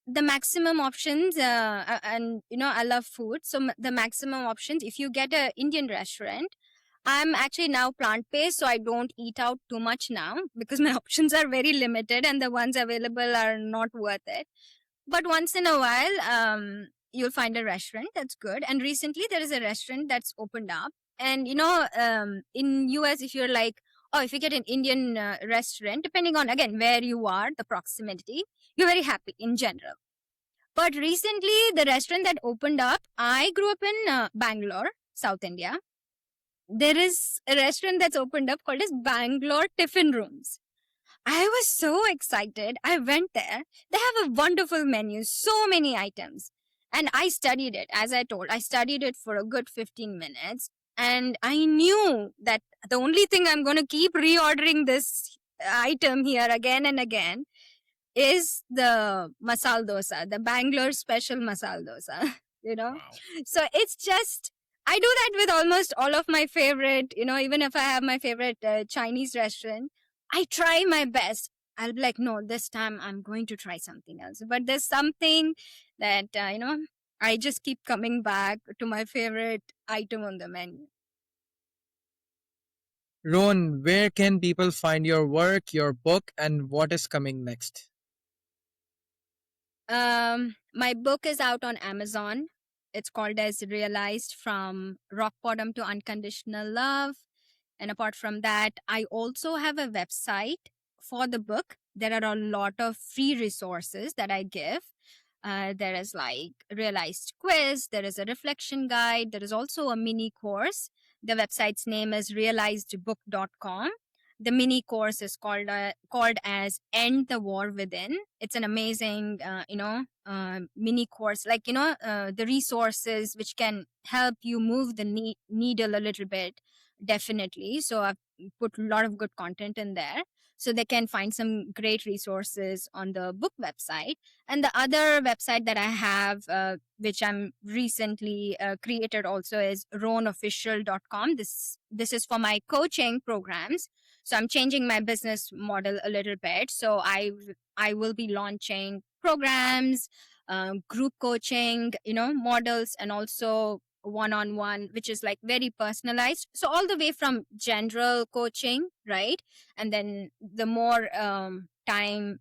The maximum options, and I love food. So the maximum options, if you get a Indian restaurant, I'm actually now plant-based, so I don't eat out too much now because my options are very limited and the ones available are not worth it. But once in a while, you'll find a restaurant that's good. And recently there is a restaurant that's opened up. And in US, if you're like, oh, if you get an Indian restaurant, depending on again where you are, the proximity, you're very happy in general. But recently, the restaurant that opened up, I grew up in Bangalore, South India. There is a restaurant that's opened up called as Bangalore Tiffin Rooms. I was so excited. I went there. They have a wonderful menu, so many items. And I studied it, as I told, I studied it for a good 15 minutes. And I knew that the only thing I'm going to keep reordering this item here again and again is the masala dosa, the Bangalore special masala dosa, you know. Wow. So it's just, I do that with almost all of my favorite, even if I have my favorite Chinese restaurant, I try my best. I'll be like, no, this time I'm going to try something else. But there's something that, I just keep coming back to my favorite item on the menu. Rohne, where can people find your work, your book, and what is coming next? My book is out on Amazon. It's called as Realized from Rock Bottom to Unconditional Love. And apart from that, I also have a website for the book. There are a lot of free resources that I give. There is like Realized quiz, there is a reflection guide, there is also a mini course. The website's name is realizedbook.com. The mini course is called as End the War Within. It's an amazing mini course, like the resources which can help you move the needle a little bit, definitely. So I've put a lot of good content in there, so they can find some great resources on the book website. And the other website that I have, which I'm recently created also, is rohnofficial.com. This is for my coaching programs. So I'm changing my business model a little bit. So I will be launching programs, group coaching, models, and also one-on-one, which is like very personalized. So all the way from general coaching, right? And then the more time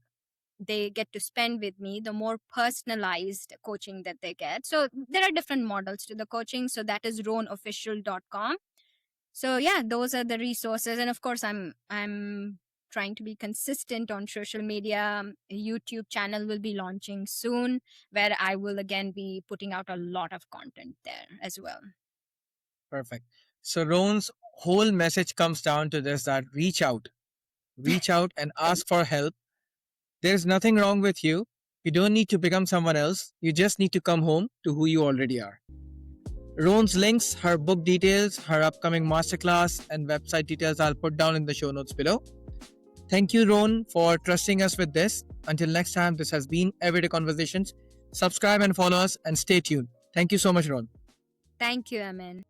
they get to spend with me, the more personalized coaching that they get. So there are different models to the coaching. So that is rohnofficial.com. So yeah, those are the resources. And of course, I'm trying to be consistent on social media. A YouTube channel will be launching soon, where I will again be putting out a lot of content there as well. Perfect. So Rohn's whole message comes down to this: that reach out and ask for help. There's nothing wrong with you. You don't need to become someone else. You just need to come home to who you already are. Rohn's links, her book details, her upcoming masterclass, and website details I'll put down in the show notes below. Thank you, Rohne, for trusting us with this. Until next time, this has been Everyday Conversations. Subscribe and follow us and stay tuned. Thank you so much, Rohne. Thank you, Amin.